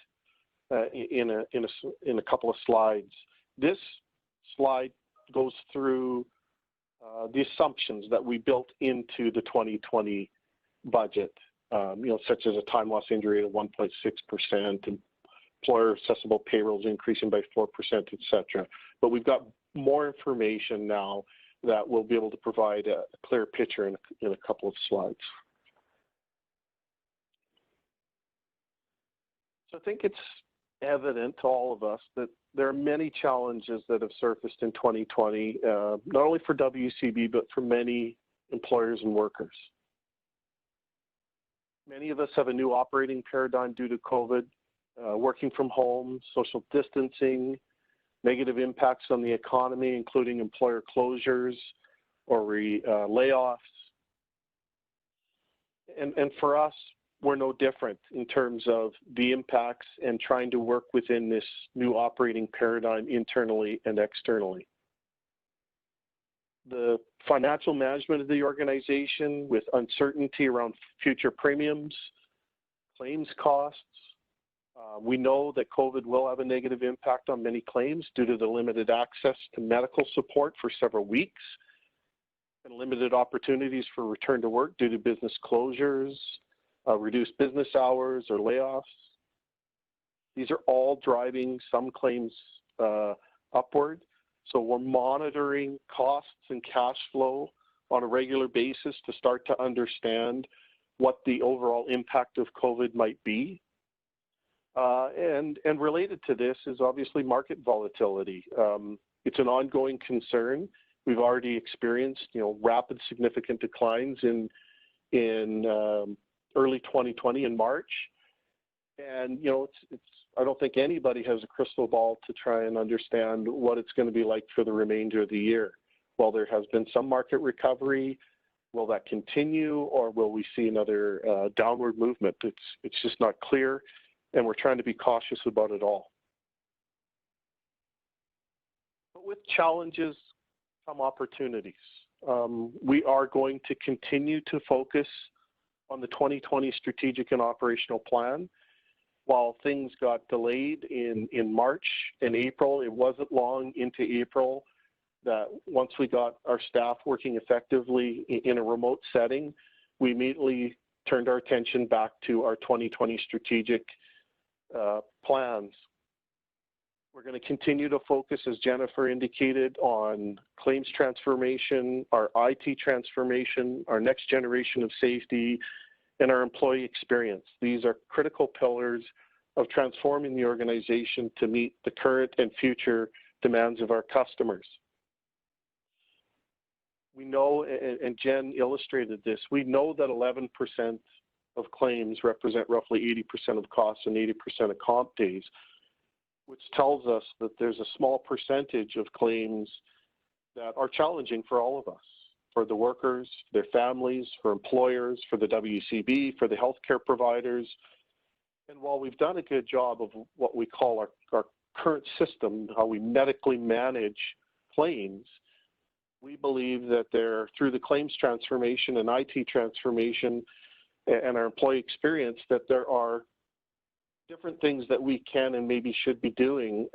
in a couple of slides. This slide goes through the assumptions that we built into the 2020 budget, such as a time loss injury rate of 1.6%, employer accessible payrolls increasing by 4%, et cetera. But we've got more information now that we'll be able to provide a clear picture in a couple of slides. So I think it's evident to all of us that there are many challenges that have surfaced in 2020, not only for WCB, but for many employers and workers. Many of us have a new operating paradigm due to COVID, working from home, social distancing, negative impacts on the economy, including employer closures or layoffs. And for us, we're no different in terms of the impacts and trying to work within this new operating paradigm internally and externally. The financial management of the organization with uncertainty around future premiums, claims costs. We know that COVID will have a negative impact on many claims due to the limited access to medical support for several weeks and limited opportunities for return to work due to business closures, reduced business hours, or layoffs. These are all driving some claims upward. So we're monitoring costs and cash flow on a regular basis to start to understand what the overall impact of COVID might be. And related to this is obviously market volatility. It's an ongoing concern. We've already experienced, rapid, significant declines in early 2020 in March, and I don't think anybody has a crystal ball to try and understand what it's going to be like for the remainder of the year. While there has been some market recovery, will that continue, or will we see another downward movement? It's just not clear, and we're trying to be cautious about it all. But with challenges come opportunities. We are going to continue to focus on the 2020 strategic and operational plan. While things got delayed in March and April, it wasn't long into April that once we got our staff working effectively in a remote setting, we immediately turned our attention back to our 2020 strategic plans. We're going to continue to focus, as Jennifer indicated, on claims transformation, our IT transformation, our next generation of safety, and our employee experience. These are critical pillars of transforming the organization to meet the current and future demands of our customers. We know, and Jen illustrated this, we know that 11% of claims represent roughly 80% of costs and 80% of comp days, which tells us that there's a small percentage of claims that are challenging for all of us, for the workers, their families, for employers, for the WCB, for the healthcare providers, And while we've done a good job of what we call our current system, how we medically manage claims, we believe that through the claims transformation and IT transformation and our employee experience, that there are different things that we can and maybe should be doing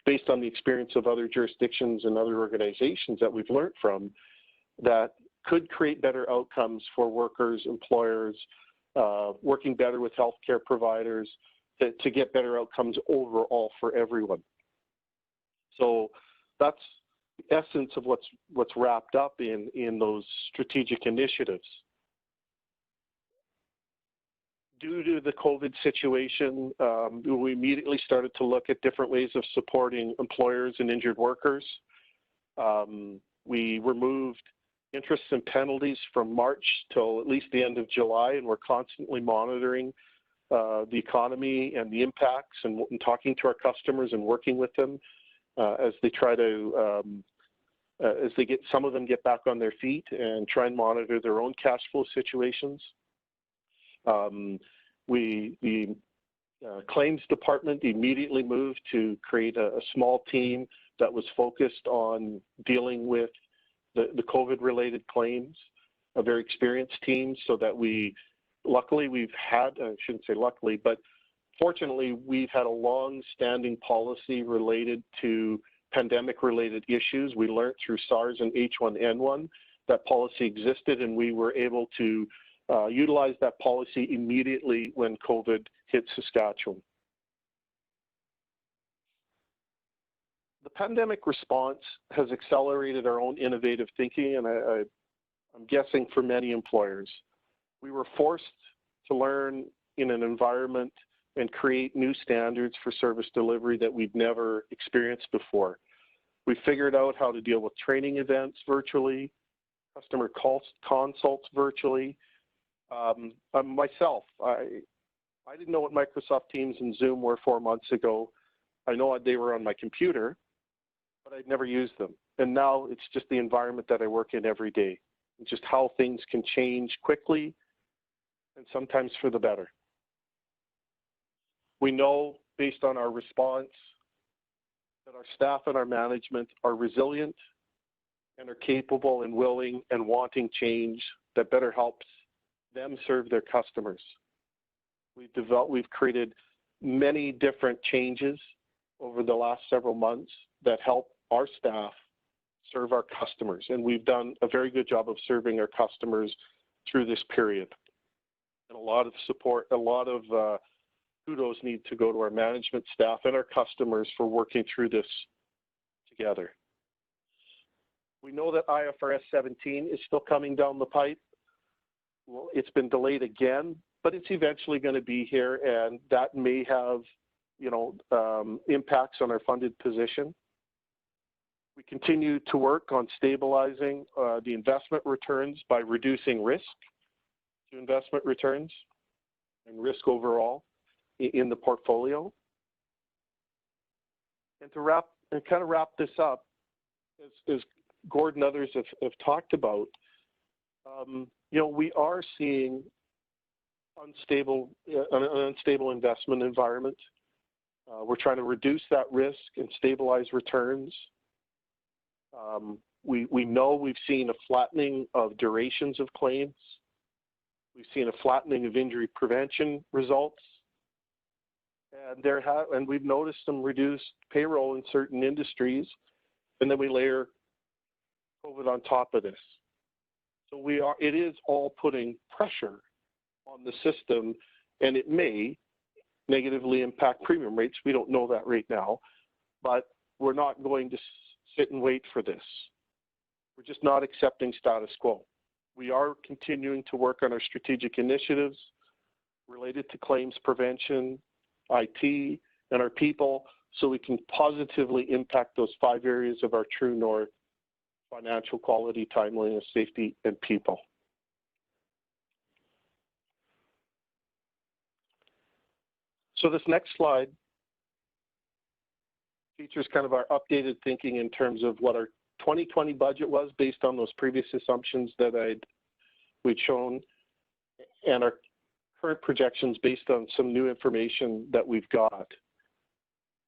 based on the experience of other jurisdictions and other organizations that we've learned from that could create better outcomes for workers, employers, working better with healthcare providers to get better outcomes overall for everyone. So that's the essence of what's wrapped up in those strategic initiatives. Due to the COVID situation, we immediately started to look at different ways of supporting employers and injured workers. We removed interests and penalties from March till at least the end of July, and we're constantly monitoring the economy and the impacts and talking to our customers and working with them as they try to, some of them get back on their feet and try and monitor their own cash flow situations. The claims department immediately moved to create a small team that was focused on dealing with the COVID-related claims, a very experienced team, so that luckily we've had, I shouldn't say luckily, but fortunately we've had a long-standing policy related to pandemic-related issues. We learned through SARS and H1N1 that policy existed, and we were able to utilize that policy immediately when COVID hit Saskatchewan. The pandemic response has accelerated our own innovative thinking, and I'm guessing for many employers. We were forced to learn in an environment and create new standards for service delivery that we've never experienced before. We figured out how to deal with training events virtually, customer consults virtually. Myself, I didn't know what Microsoft Teams and Zoom were 4 months ago. I know they were on my computer, but I'd never used them. And now it's just the environment that I work in every day. It's just how things can change quickly and sometimes for the better. We know, based on our response, that our staff and our management are resilient and are capable and willing and wanting change that better helps them serve their customers. We've created many different changes over the last several months that help our staff serve our customers, and we've done a very good job of serving our customers through this period. And a lot of support, a lot of kudos need to go to our management staff and our customers for working through this together. We know that IFRS 17 is still coming down the pipe. Well, it's been delayed again, but it's eventually going to be here, and that may have, impacts on our funded position. We continue to work on stabilizing the investment returns by reducing risk to investment returns and risk overall in the portfolio. And to kind of wrap this up, as Gord and others have talked about, we are seeing an unstable investment environment. We're trying to reduce that risk and stabilize returns. We know we've seen a flattening of durations of claims. We've seen a flattening of injury prevention results. And we've noticed some reduced payroll in certain industries, and then we layer COVID on top of this. So it is all putting pressure on the system, and it may negatively impact premium rates. We don't know that right now, but we're not going to sit and wait for this. We're just not accepting status quo. We are continuing to work on our strategic initiatives related to claims prevention, IT, and our people, so we can positively impact those 5 areas of our true north: financial quality, timeliness, safety, and people. So this next slide features kind of our updated thinking in terms of what our 2020 budget was based on those previous assumptions that we'd shown, and our current projections based on some new information that we've got.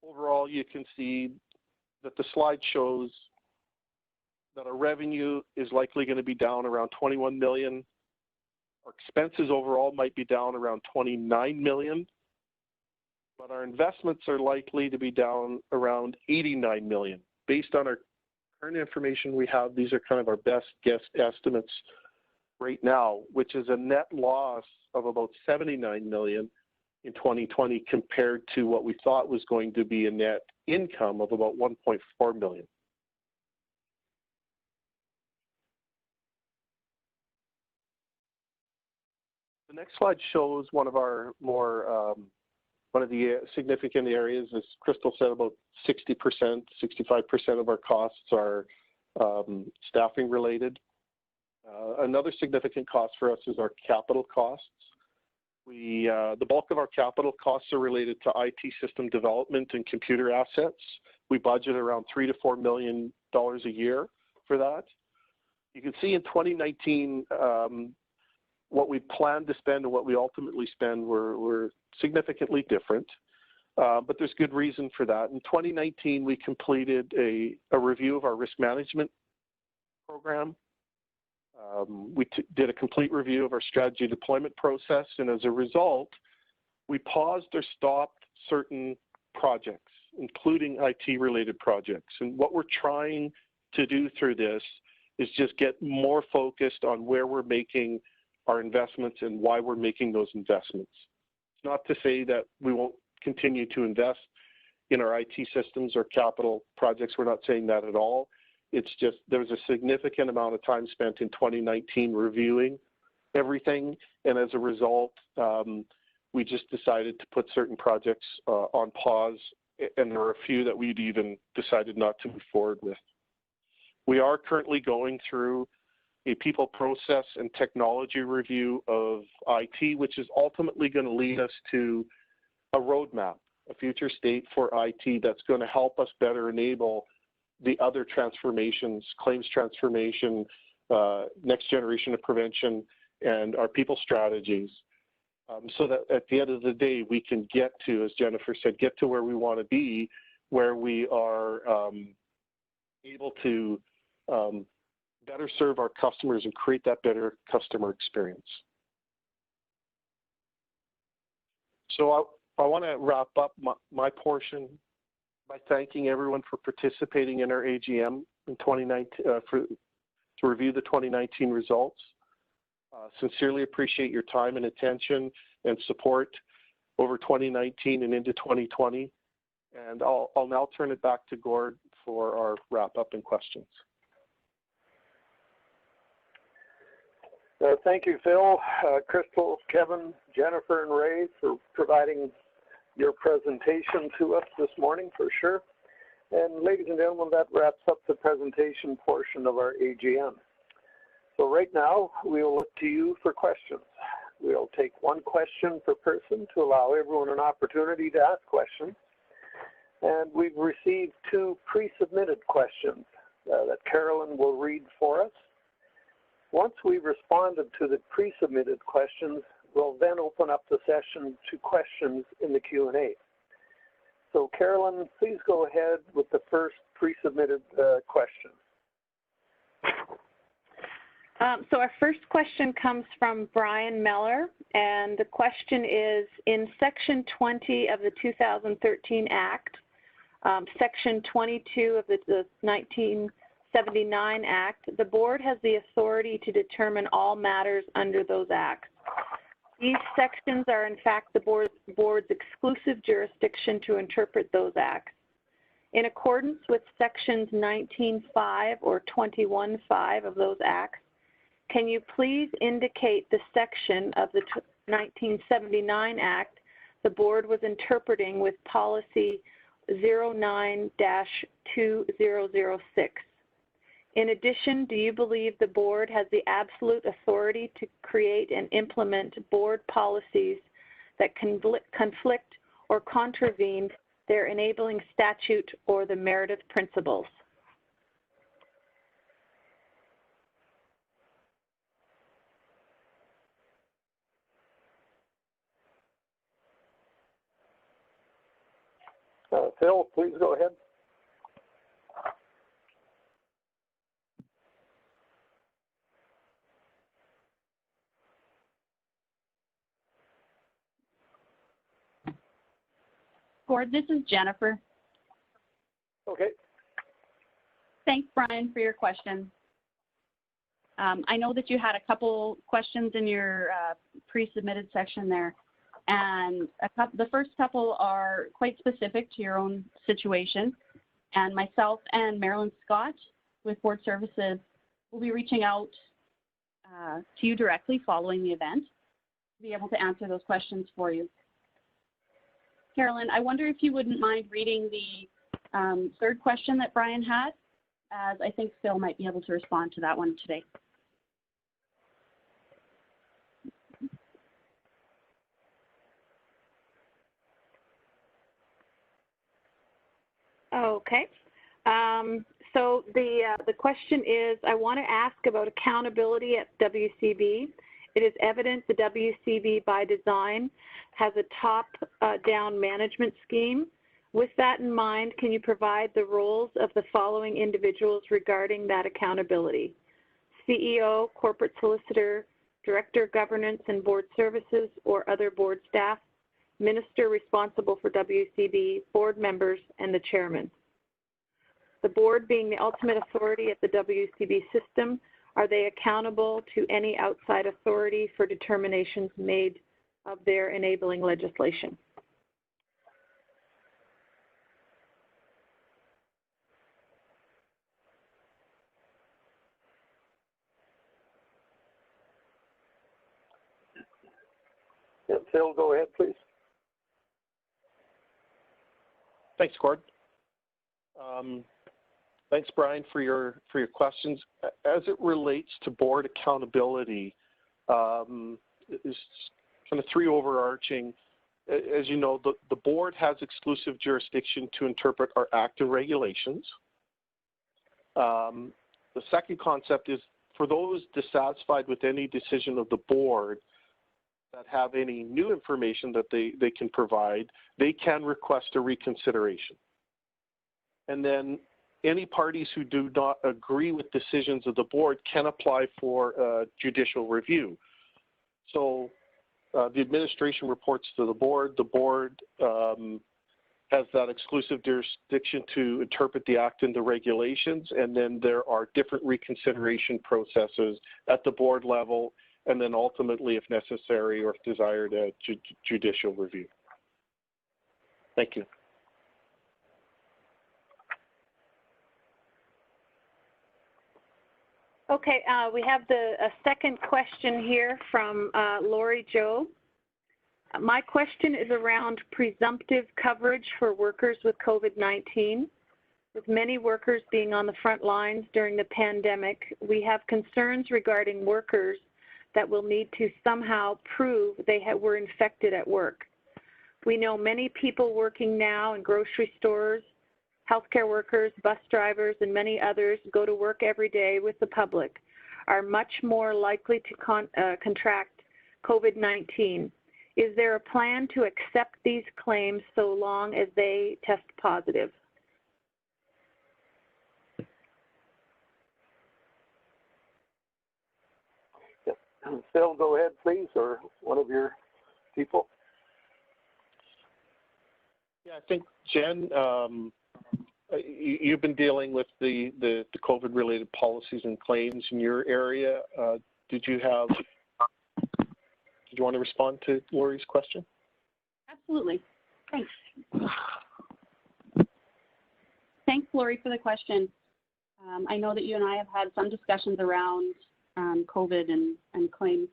Overall, you can see that the slide shows that our revenue is likely going to be down around 21 million. Our expenses overall might be down around 29 million, but our investments are likely to be down around 89 million. Based on our current information we have, these are kind of our best guess estimates right now, which is a net loss of about 79 million in 2020 compared to what we thought was going to be a net income of about 1.4 million. The next slide shows one of our more, one of the significant areas, as Crystal said, about 60%, 65% of our costs are staffing related. Another significant cost for us is our capital costs. The bulk of our capital costs are related to IT system development and computer assets. We budget around $3 to $4 million a year for that. You can see in 2019, what we planned to spend and what we ultimately spend were significantly different, but there's good reason for that. In 2019, we completed a review of our risk management program. We did a complete review of our strategy deployment process, and as a result, we paused or stopped certain projects, including IT-related projects. And what we're trying to do through this is just get more focused on where we're making our investments and why we're making those investments. It's not to say that we won't continue to invest in our IT systems or capital projects. We're not saying that at all. It's just there was a significant amount of time spent in 2019 reviewing everything, and as a result, we just decided to put certain projects on pause, and there are a few that we'd even decided not to move forward with. We are currently going through a people, process, and technology review of IT, which is ultimately going to lead us to a roadmap, a future state for IT that's going to help us better enable the other transformations, claims transformation, next generation of prevention, and our people strategies, so that at the end of the day, we can get to, as Jennifer said, get to where we want to be, where we are able to better serve our customers and create that better customer experience. So I want to wrap up my portion by thanking everyone for participating in our AGM in 2019 to review the 2019 results. Sincerely appreciate your time and attention and support over 2019 and into 2020. And I'll now turn it back to Gord for our wrap up and questions. Thank you, Phil, Crystal, Kevin, Jennifer, and Ray for providing your presentation to us this morning for sure. And ladies and gentlemen, that wraps up the presentation portion of our AGM. So right now, we will look to you for questions. We'll take one question per person to allow everyone an opportunity to ask questions. And we've received two pre-submitted questions that Carolyn will read for us. Once we've responded to the pre-submitted questions, we'll then open up the session to questions in the Q&A. So Carolyn, please go ahead with the first pre-submitted question. So our first question comes from Brian Meller, and the question is, in Section 20 of the 2013 Act, Section 22 of the 1979 Act, the board has the authority to determine all matters under those acts. These sections are in fact the board's exclusive jurisdiction to interpret those acts. In accordance with sections 19.5 or 21.5 of those acts, can you please indicate the section of the 1979 Act the board was interpreting with policy 09-2006? In addition, do you believe the board has the absolute authority to create and implement board policies that conflict or contravene their enabling statute or the Meredith Principles? Phil, please go ahead. Gord, this is Jennifer. Okay. Thanks, Brian, for your question. I know that you had a couple questions in your pre-submitted section there, and the first couple are quite specific to your own situation. And myself and Marilyn Scott with Board Services will be reaching out to you directly following the event to be able to answer those questions for you. Carolyn, I wonder if you wouldn't mind reading the third question that Brian had, as I think Phil might be able to respond to that one today. Okay. So the question is, I want to ask about accountability at WCB. It is evident the WCB by design has a top-down management scheme. With that in mind, can you provide the roles of the following individuals regarding that accountability? CEO, corporate solicitor, director, governance and board services, or other board staff, minister responsible for WCB, board members, and the chairman. The board being the ultimate authority at the WCB system, are they accountable to any outside authority for determinations made of their enabling legislation? Yeah, Phil, go ahead, please. Thanks, Gord. Thanks, Brian, for your questions. As it relates to board accountability, there's kind of three overarching. As you know, the board has exclusive jurisdiction to interpret our act and regulations. The second concept is for those dissatisfied with any decision of the board that have any new information that they can provide, they can request a reconsideration. And then any parties who do not agree with decisions of the board can apply for judicial review. So the administration reports to the board. The board has that exclusive jurisdiction to interpret the act and the regulations, and then there are different reconsideration processes at the board level, and then ultimately, if necessary or if desired, judicial review. Thank you. Okay, we have a second question here from Lori Joe. My question is around presumptive coverage for workers with COVID-19. With many workers being on the front lines during the pandemic, we have concerns regarding workers that will need to somehow prove they were infected at work. We know many people working now in grocery stores, healthcare workers, bus drivers, and many others go to work every day with the public, are much more likely to contract COVID-19. Is there a plan to accept these claims so long as they test positive? Phil, go ahead, please, or one of your people. Yeah, I think, Jen, you've been dealing with the COVID-related policies and claims in your area. Did you want to respond to Lori's question? Absolutely. Thanks. Thanks, Lori, for the question. I know that you and I have had some discussions around COVID and claims,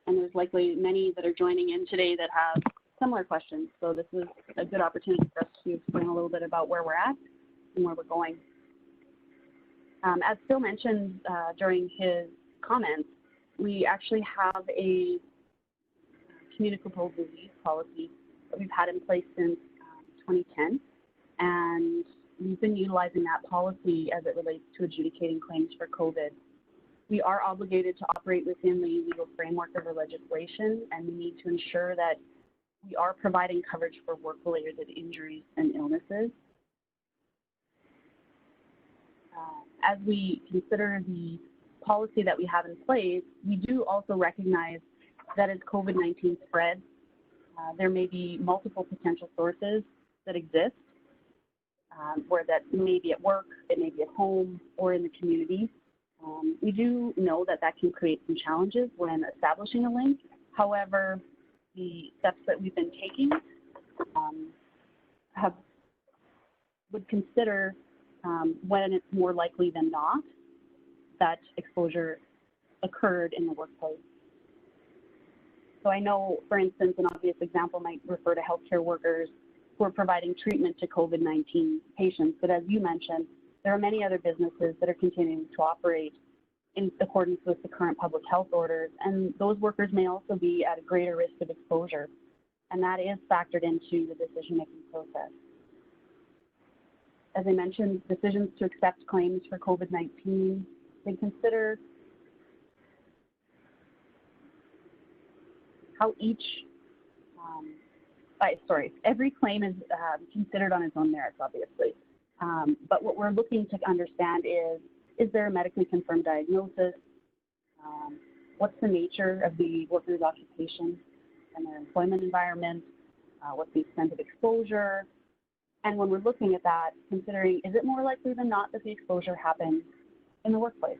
and there's likely many that are joining in today that have similar questions. So this is a good opportunity for us to explain a little bit about where we're at and where we're going. As Phil mentioned during his comments, we actually have a communicable disease policy that we've had in place since 2010, and we've been utilizing that policy as it relates to adjudicating claims for COVID. We are obligated to operate within the legal framework of our legislation, and we need to ensure that we are providing coverage for work-related injuries and illnesses. as we consider the policy that we have in place, we do also recognize that as COVID-19 spreads, there may be multiple potential sources that exist, where that may be at work, it may be at home, or in the community. We do know that that can create some challenges when establishing a link. However, the steps that we've been taking would consider when it's more likely than not that exposure occurred in the workplace. So I know, for instance, an obvious example might refer to healthcare workers who are providing treatment to COVID-19 patients, but as you mentioned, there are many other businesses that are continuing to operate in accordance with the current public health orders, and those workers may also be at a greater risk of exposure, and that is factored into the decision-making process. As I mentioned, decisions to accept claims for COVID-19, they consider how each, every claim is considered on its own merits, obviously. But what we're looking to understand is there a medically confirmed diagnosis? What's the nature of the worker's occupation and their employment environment? What's the extent of exposure? And when we're looking at that, considering, is it more likely than not that the exposure happened in the workplace?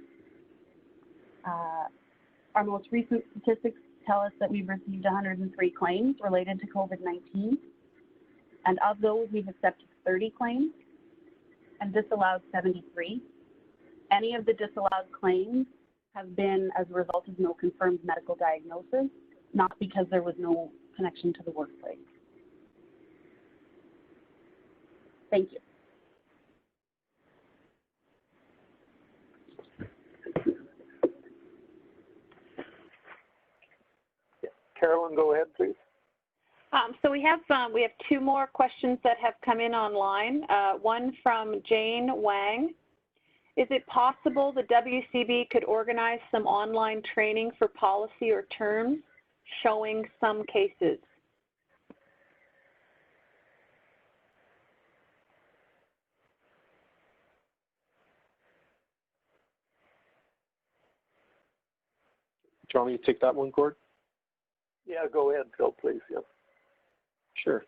Our most recent statistics tell us that we've received 103 claims related to COVID-19. And of those, we've accepted 30 claims and disallowed 73. Any of the disallowed claims have been as a result of no confirmed medical diagnosis, not because there was no connection to the workplace. Thank you. Carolyn, go ahead, please. So we have two more questions that have come in online. One from Jane Wang. Is it possible the WCB could organize some online training for policy or terms showing some cases? Do you want me to take that one, Gord? Yeah, go ahead, Phil, please. Yeah. Sure.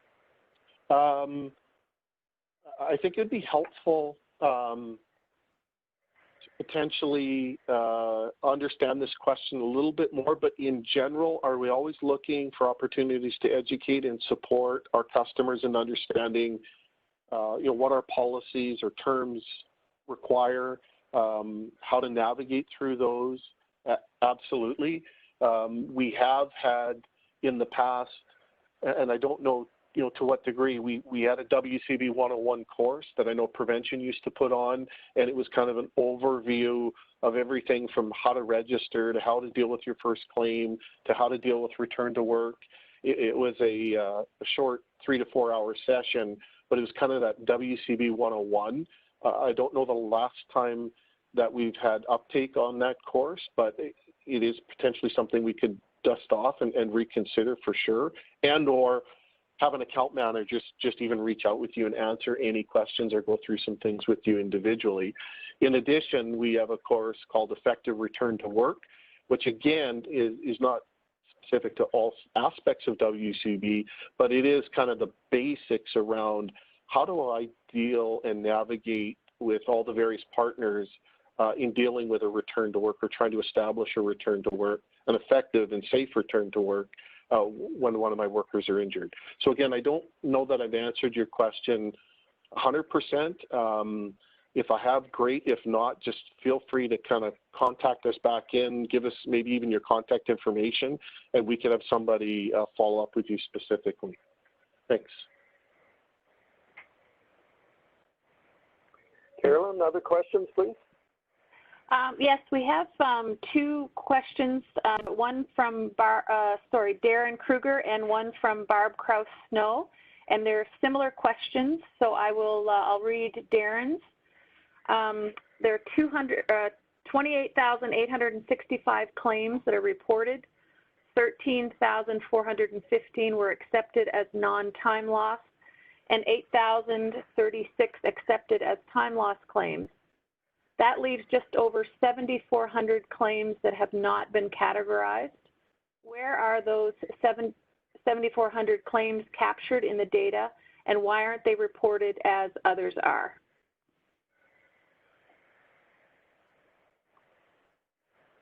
I think it'd be helpful to potentially understand this question a little bit more, but in general, are we always looking for opportunities to educate and support our customers in understanding what our policies or terms require, how to navigate through those? Absolutely. We have had in the past, and I don't know, to what degree, we had a WCB 101 course that I know prevention used to put on, and it was kind of an overview of everything from how to register to how to deal with your first claim to how to deal with return to work. It was a short 3 to 4 hour session, but it was kind of that WCB 101. I don't know the last time that we've had uptake on that course, but it is potentially something we could dust off and reconsider for sure, and or have an account manager just even reach out with you and answer any questions or go through some things with you individually. In addition, we have a course called Effective Return to Work, which again is not specific to all aspects of WCB, but it is kind of the basics around how do I deal and navigate with all the various partners in dealing with a return to work or trying to establish a return to work, an effective and safe return to work when one of my workers are injured. So again, I don't know that I've answered your question 100%. If I have, great. If not, just feel free to kind of contact us back in, give us maybe even your contact information, and we can have somebody follow up with you specifically. Thanks. Carolyn, other questions, please? Yes, we have two questions, one from Darren Kruger and one from Barb Kraus-Snow, and they're similar questions, so I'll read Darren's. There are 28,865 claims that are reported. 13,415 were accepted as non-time loss, and 8,036 accepted as time loss claims. That leaves just over 7,400 claims that have not been categorized. Where are those 7,400 claims captured in the data, and why aren't they reported as others are?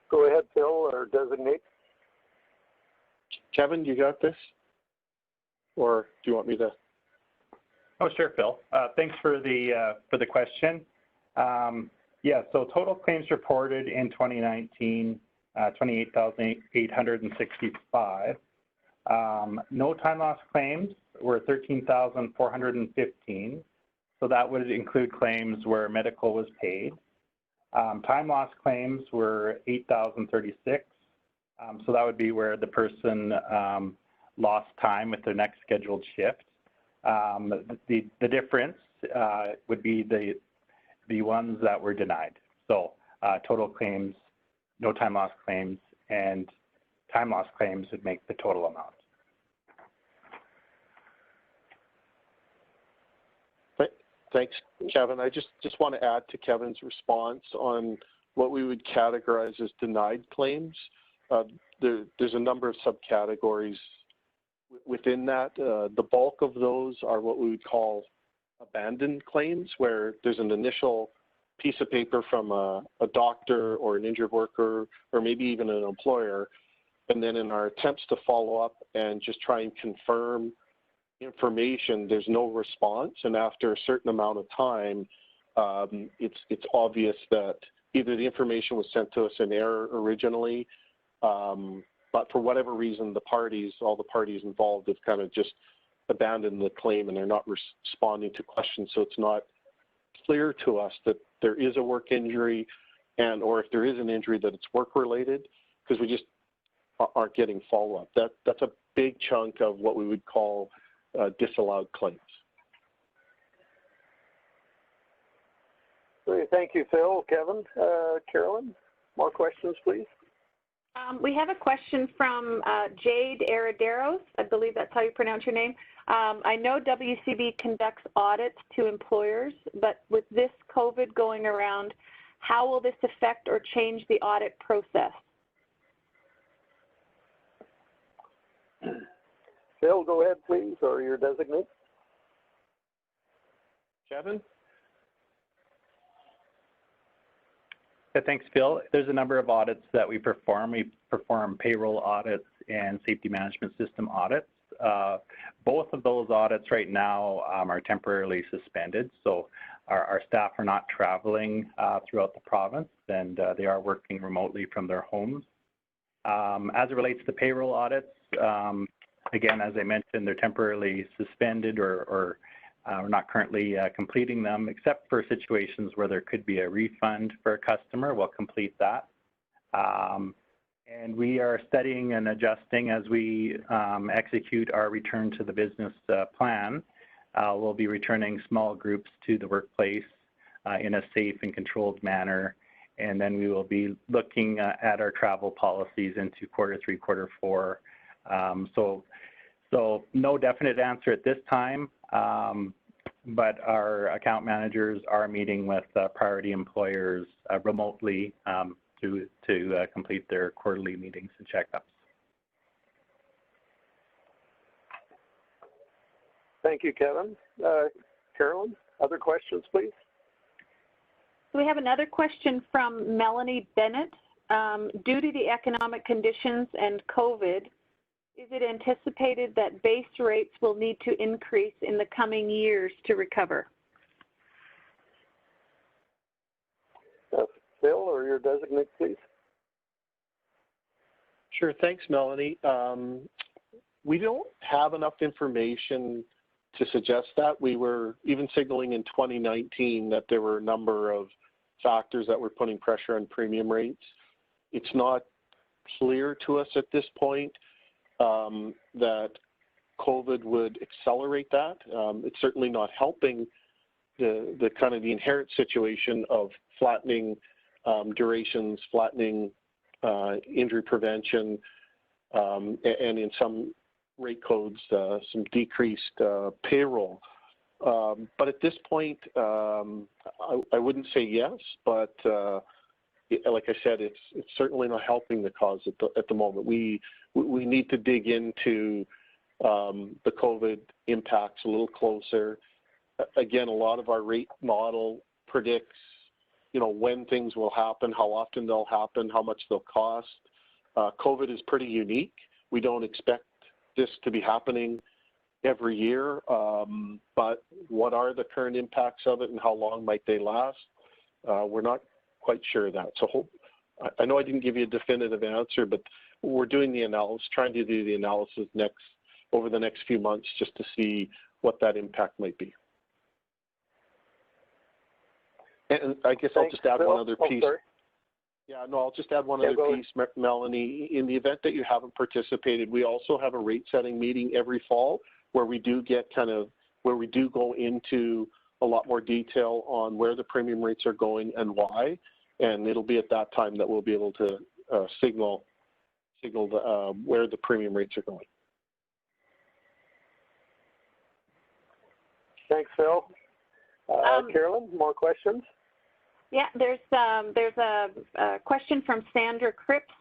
Go ahead, Phil, or designate. Kevin, you got this? Or do you want me to? Oh, sure, Phil. Thanks for the question. Yeah, so total claims reported in 2019, 28,865. No time loss claims were 13,415. So that would include claims where medical was paid. Time loss claims were 8,036. So that would be where the person lost time with their next scheduled shift. The difference would be the ones that were denied. So total claims, no time loss claims, and time loss claims would make the total amount. Thanks, Kevin. I just want to add to Kevin's response on what we would categorize as denied claims. There's a number of subcategories within that. The bulk of those are what we would call abandoned claims, where there's an initial piece of paper from a doctor or an injured worker or maybe even an employer, and then in our attempts to follow up and just try and confirm information, there's no response, and after a certain amount of time, it's obvious that either the information was sent to us in error originally, but for whatever reason, all the parties involved have kind of just abandoned the claim and they're not responding to questions. So it's not clear to us that there is a work injury or if there is an injury that it's work related, because we just aren't getting follow-up. That's a big chunk of what we would call disallowed claims. Great. Thank you, Phil. Kevin, Carolyn, more questions, please. We have a question from Jade Herederos. I believe that's how you pronounce your name. I know WCB conducts audits to employers, but with this COVID going around, how will this affect or change the audit process? Phil, go ahead, please, or your designate. Kevin? Yeah, thanks, Phil. There's a number of audits that we perform. We perform payroll audits and safety management system audits. Both of those audits right now are temporarily suspended. So our staff are not traveling throughout the province, and they are working remotely from their homes. As it relates to payroll audits, again, as I mentioned, they're temporarily suspended or we're not currently completing them, except for situations where there could be a refund for a customer. We'll complete that. And we are studying and adjusting as we execute our return to the business plan. We'll be returning small groups to the workplace in a safe and controlled manner. And then we will be looking at our travel policies into quarter 3, quarter 4. So no definite answer at this time, but our account managers are meeting with priority employers remotely to complete their quarterly meetings and checkups. Thank you, Kevin. Carolyn, other questions, please? We have another question from Melanie Bennett. Due to the economic conditions and COVID, is it anticipated that base rates will need to increase in the coming years to recover? Phil, or your designate, please. Sure. Thanks, Melanie. We don't have enough information to suggest that. We were even signaling in 2019 that there were a number of factors that were putting pressure on premium rates. It's not clear to us at this point that COVID would accelerate that. It's certainly not helping the kind of the inherent situation of flattening durations, flattening injury prevention, and in some rate codes, some decreased payroll. But at this point, I wouldn't say yes, but like I said, it's certainly not helping the cause at the moment. We need to dig into the COVID impacts a little closer. Again, a lot of our rate model predicts, when things will happen, how often they'll happen, how much they'll cost. COVID is pretty unique. We don't expect this to be happening every year, but what are the current impacts of it and how long might they last? We're not quite sure of that. So I know I didn't give you a definitive answer, but we're doing the analysis, trying to do the analysis over the next few months just to see what that impact might be. And I guess I'll just add one other piece. Yeah, no, I'll just add one other piece, Melanie. In the event that you haven't participated, we also have a rate setting meeting every fall where we do go into a lot more detail on where the premium rates are going and why. And it'll be at that time that we'll be able to signal where the premium rates are going. Thanks, Phil. Carolyn, more questions? Yeah, there's a question from Sandra Cripps.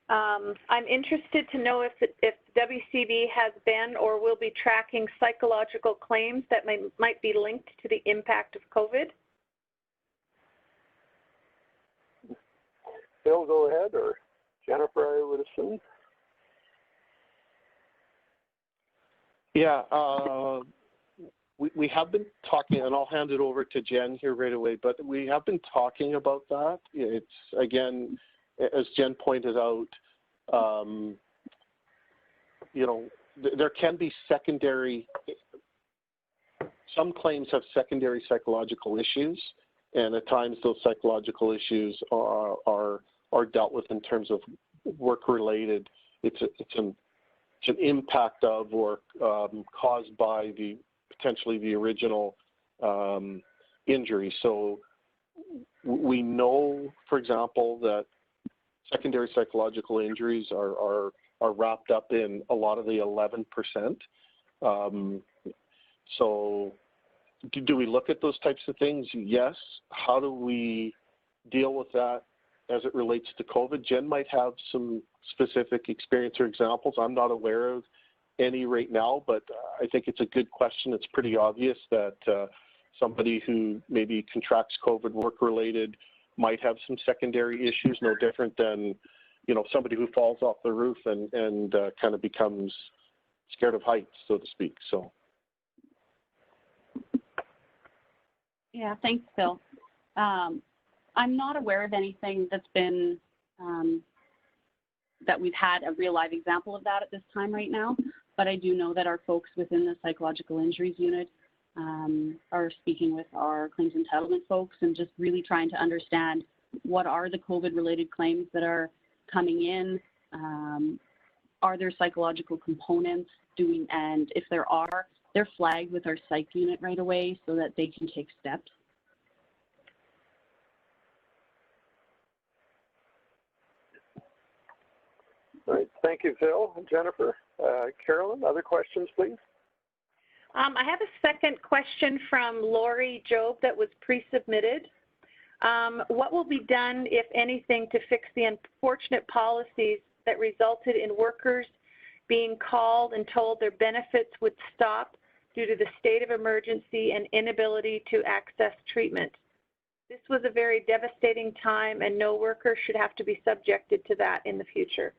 I'm interested to know if WCB has been or will be tracking psychological claims that might be linked to the impact of COVID. Phil, go ahead, or Jennifer, I would assume. Yeah, we have been talking, and I'll hand it over to Jen here right away, but we have been talking about that. It's, again, as Jen pointed out, there can be some claims have secondary psychological issues, and at times those psychological issues are dealt with in terms of work-related. It's an impact of or caused by potentially the original injury. So we know, for example, that secondary psychological injuries are wrapped up in a lot of the 11%. So do we look at those types of things? Yes. How do we deal with that as it relates to COVID? Jen might have some specific experience or examples. I'm not aware of any right now, but I think it's a good question. It's pretty obvious that somebody who maybe contracts COVID work-related might have some secondary issues, no different than, somebody who falls off the roof and kind of becomes scared of heights, so to speak. So. Yeah, thanks, Phil. I'm not aware of anything that's been, that we've had a real live example of that at this time right now, but I do know that our folks within the psychological injuries unit are speaking with our claims entitlement folks and just really trying to understand what are the COVID-related claims that are coming in. Are there psychological components and if there are, they're flagged with our psych unit right away so that they can take steps. All right, thank you, Phil and Jennifer. Carolyn, other questions, please? I have a second question from Lori Job that was pre-submitted. What will be done, if anything, to fix the unfortunate policies that resulted in workers being called and told their benefits would stop due to the state of emergency and inability to access treatment? This was a very devastating time, and no worker should have to be subjected to that in the future.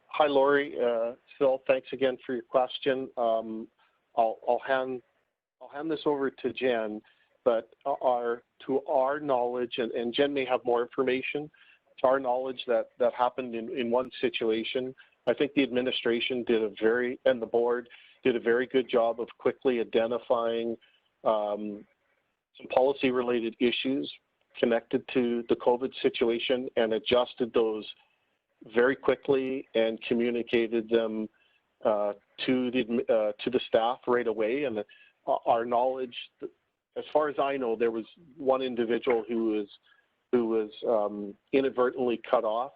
Hi, Lori. Phil, thanks again for your question. I'll hand this over to Jen, but to our knowledge, and Jen may have more information, to our knowledge that happened in one situation. I think the administration and the board did a very good job of quickly identifying some policy-related issues connected to the COVID situation and adjusted those very quickly and communicated them to the staff right away. And our knowledge, as far as I know, there was one individual who was inadvertently cut off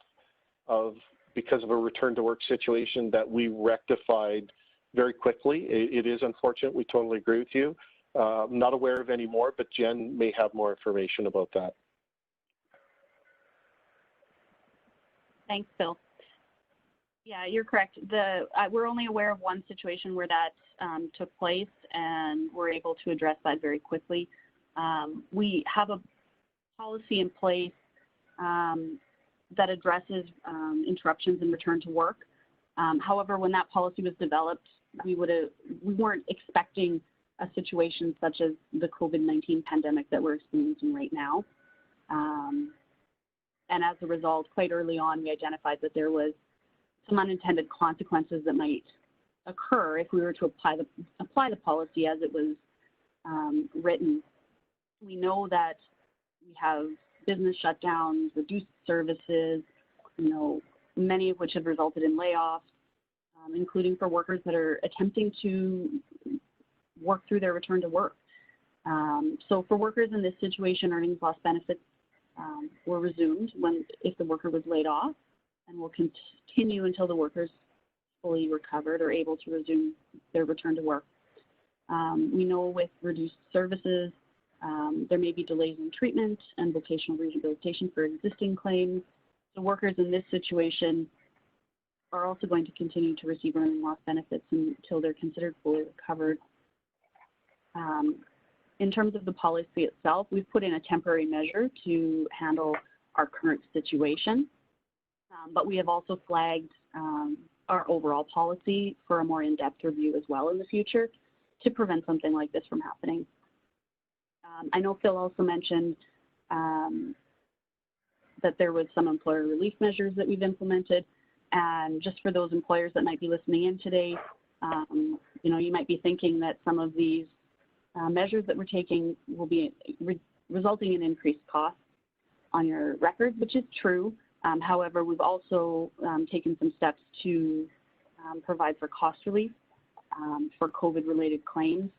of because of a return to work situation that we rectified very quickly. It is unfortunate. We totally agree with you. I'm not aware of any more, but Jen may have more information about that. Thanks, Phil. Yeah, you're correct. We're only aware of one situation where that took place, and we're able to address that very quickly. We have a policy in place that addresses interruptions in return to work. However, when that policy was developed, we weren't expecting a situation such as the COVID-19 pandemic that we're experiencing right now. And as a result, quite early on, we identified that there was some unintended consequences that might occur if we were to apply the policy as it was written. We know that we have business shutdowns, reduced services, many of which have resulted in layoffs, including for workers that are attempting to work through their return to work. So for workers in this situation, earnings loss benefits were resumed if the worker was laid off, and will continue until the workers fully recovered or able to resume their return to work. We know with reduced services, there may be delays in treatment and vocational rehabilitation for existing claims. So workers in this situation are also going to continue to receive earning loss benefits until they're considered fully recovered. In terms of the policy itself, we've put in a temporary measure to handle our current situation, but we have also flagged our overall policy for a more in-depth review as well in the future to prevent something like this from happening. I know Phil also mentioned that there was some employer relief measures that we've implemented, and just for those employers that might be listening in today, you might be thinking that some of these measures that we're taking will be resulting in increased costs on your records, which is true. However, we've also taken some steps to provide for cost relief for COVID-related claims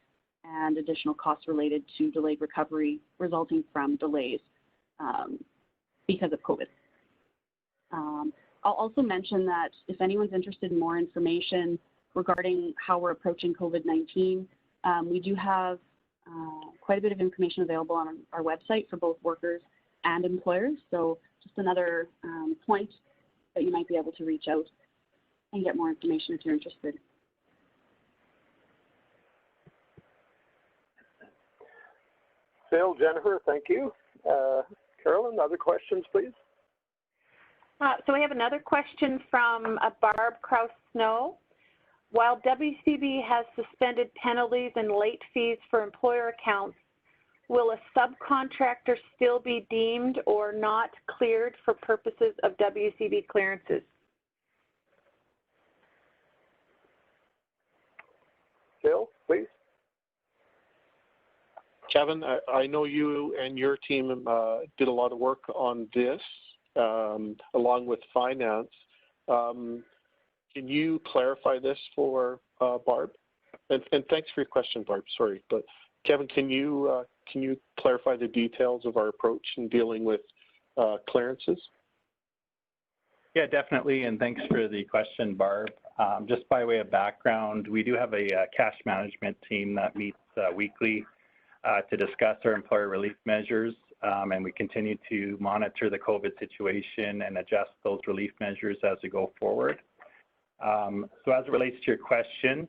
and additional costs related to delayed recovery resulting from delays because of COVID. I'll also mention that if anyone's interested in more information regarding how we're approaching COVID-19, we do have quite a bit of information available on our website for both workers and employers. So just another point that you might be able to reach out and get more information if you're interested. Phil, Jennifer, thank you. Carolyn, other questions, please? So we have another question from Barb Kraus-Snow. While WCB has suspended penalties and late fees for employer accounts, will a subcontractor still be deemed or not cleared for purposes of WCB clearances? Phil, please. Kevin, I know you and your team did a lot of work on this, along with finance. Can you clarify this for Barb? And thanks for your question, Barb. Sorry, but Kevin, can you clarify the details of our approach in dealing with clearances? Yeah, definitely, and thanks for the question, Barb. Just by way of background, we do have a cash management team that meets weekly to discuss our employer relief measures, and we continue to monitor the COVID situation and adjust those relief measures as we go forward. So as it relates to your question,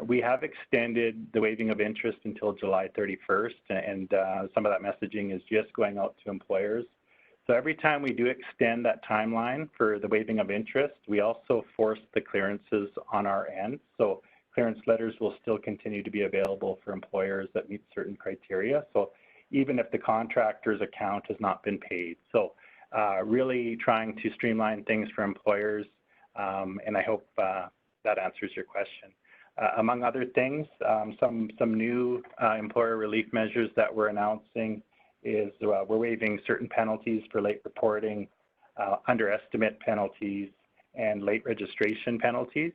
we have extended the waiving of interest until July 31st, and some of that messaging is just going out to employers. So every time we do extend that timeline for the waiving of interest, we also force the clearances on our end. So clearance letters will still continue to be available for employers that meet certain criteria. So even if the contractor's account has not been paid. So really trying to streamline things for employers, and I hope that answers your question. Among other things, some new employer relief measures that we're announcing is we're waiving certain penalties for late reporting, underestimate penalties, and late registration penalties.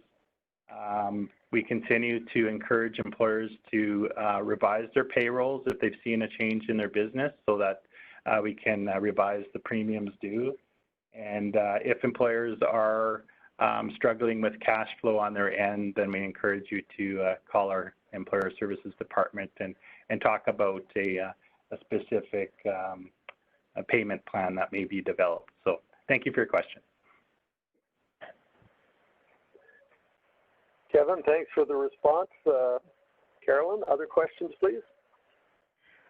We continue to encourage employers to revise their payrolls if they've seen a change in their business so that we can revise the premiums due. And if employers are struggling with cash flow on their end, then we encourage you to call our Employer Services Department and talk about a specific a payment plan that may be developed. So thank you for your question. Kevin, thanks for the response. Carolyn, other questions, please?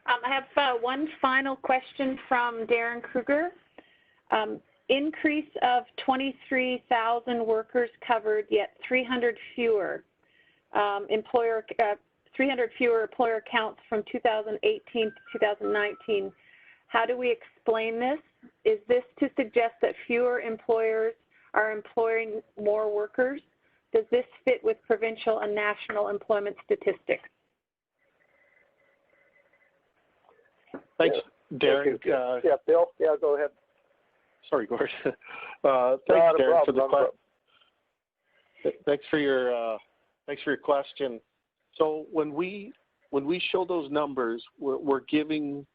I have one final question from Darren Kruger. Increase of 23,000 workers covered, yet 300 fewer employer counts from 2018 to 2019. How do we explain this? Is this to suggest that fewer employers are employing more workers? Does this fit with provincial and national employment statistics? Thanks, Darren. Yeah, Bill. Yeah, go ahead. Sorry, Gord. Thanks, Darren, for the question. Thanks for your question. So when we show those numbers, we're giving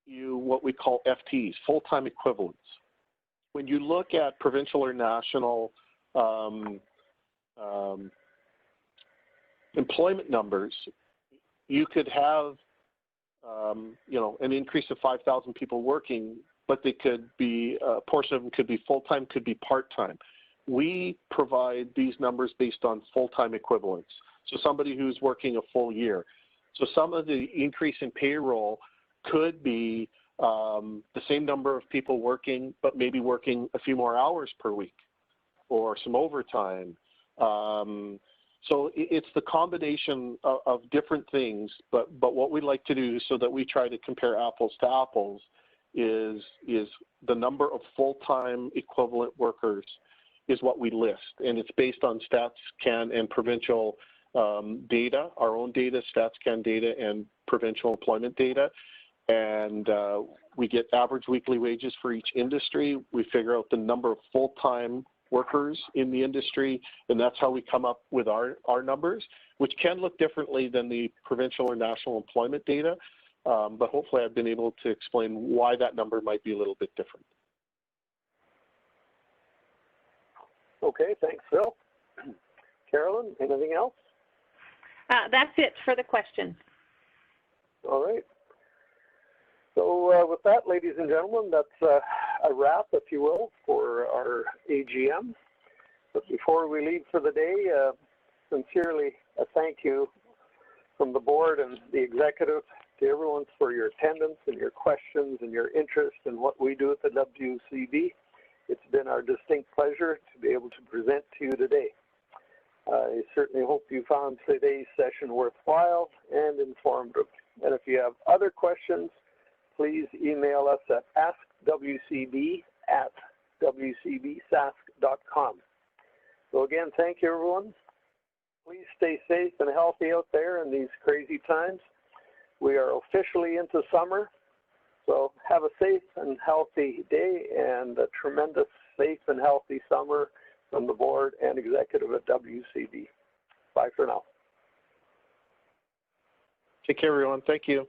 you what we call FTEs, full-time equivalents. When you look at provincial or national employment numbers, you could have an increase of 5,000 people working, but they could be, a portion of them could be full-time, could be part-time. We provide these numbers based on full-time equivalents. So somebody who's working a full year. So some of the increase in payroll could be the same number of people working, but maybe working a few more hours per week or some overtime. So it's the combination of different things, but what we like to do so that we try to compare apples to apples is the number of full-time equivalent workers is what we list, and it's based on StatsCan and provincial data, our own data, StatsCan data, and provincial employment data, and we get average weekly wages for each industry. We figure out the number of full-time workers in the industry, and that's how we come up with our numbers, which can look differently than the provincial or national employment data, but hopefully I've been able to explain why that number might be a little bit different. Okay, thanks, Phil. Carolyn, anything else? That's it for the questions. All right. So with that, ladies and gentlemen, that's a wrap, if you will, for our AGM. But before we leave for the day, sincerely, a thank you from the board and the executive to everyone for your attendance and your questions and your interest in what we do at the WCB. It's been our distinct pleasure to be able to present to you today. I certainly hope you found today's session worthwhile and informative. And if you have other questions, please email us at askwcb@wcbsask.com. So again, thank you, everyone. Please stay safe and healthy out there in these crazy times. We are officially into summer, so have a safe and healthy day and a tremendous safe and healthy summer from the board and executive at WCB. Bye for now. Take care, everyone. Thank you.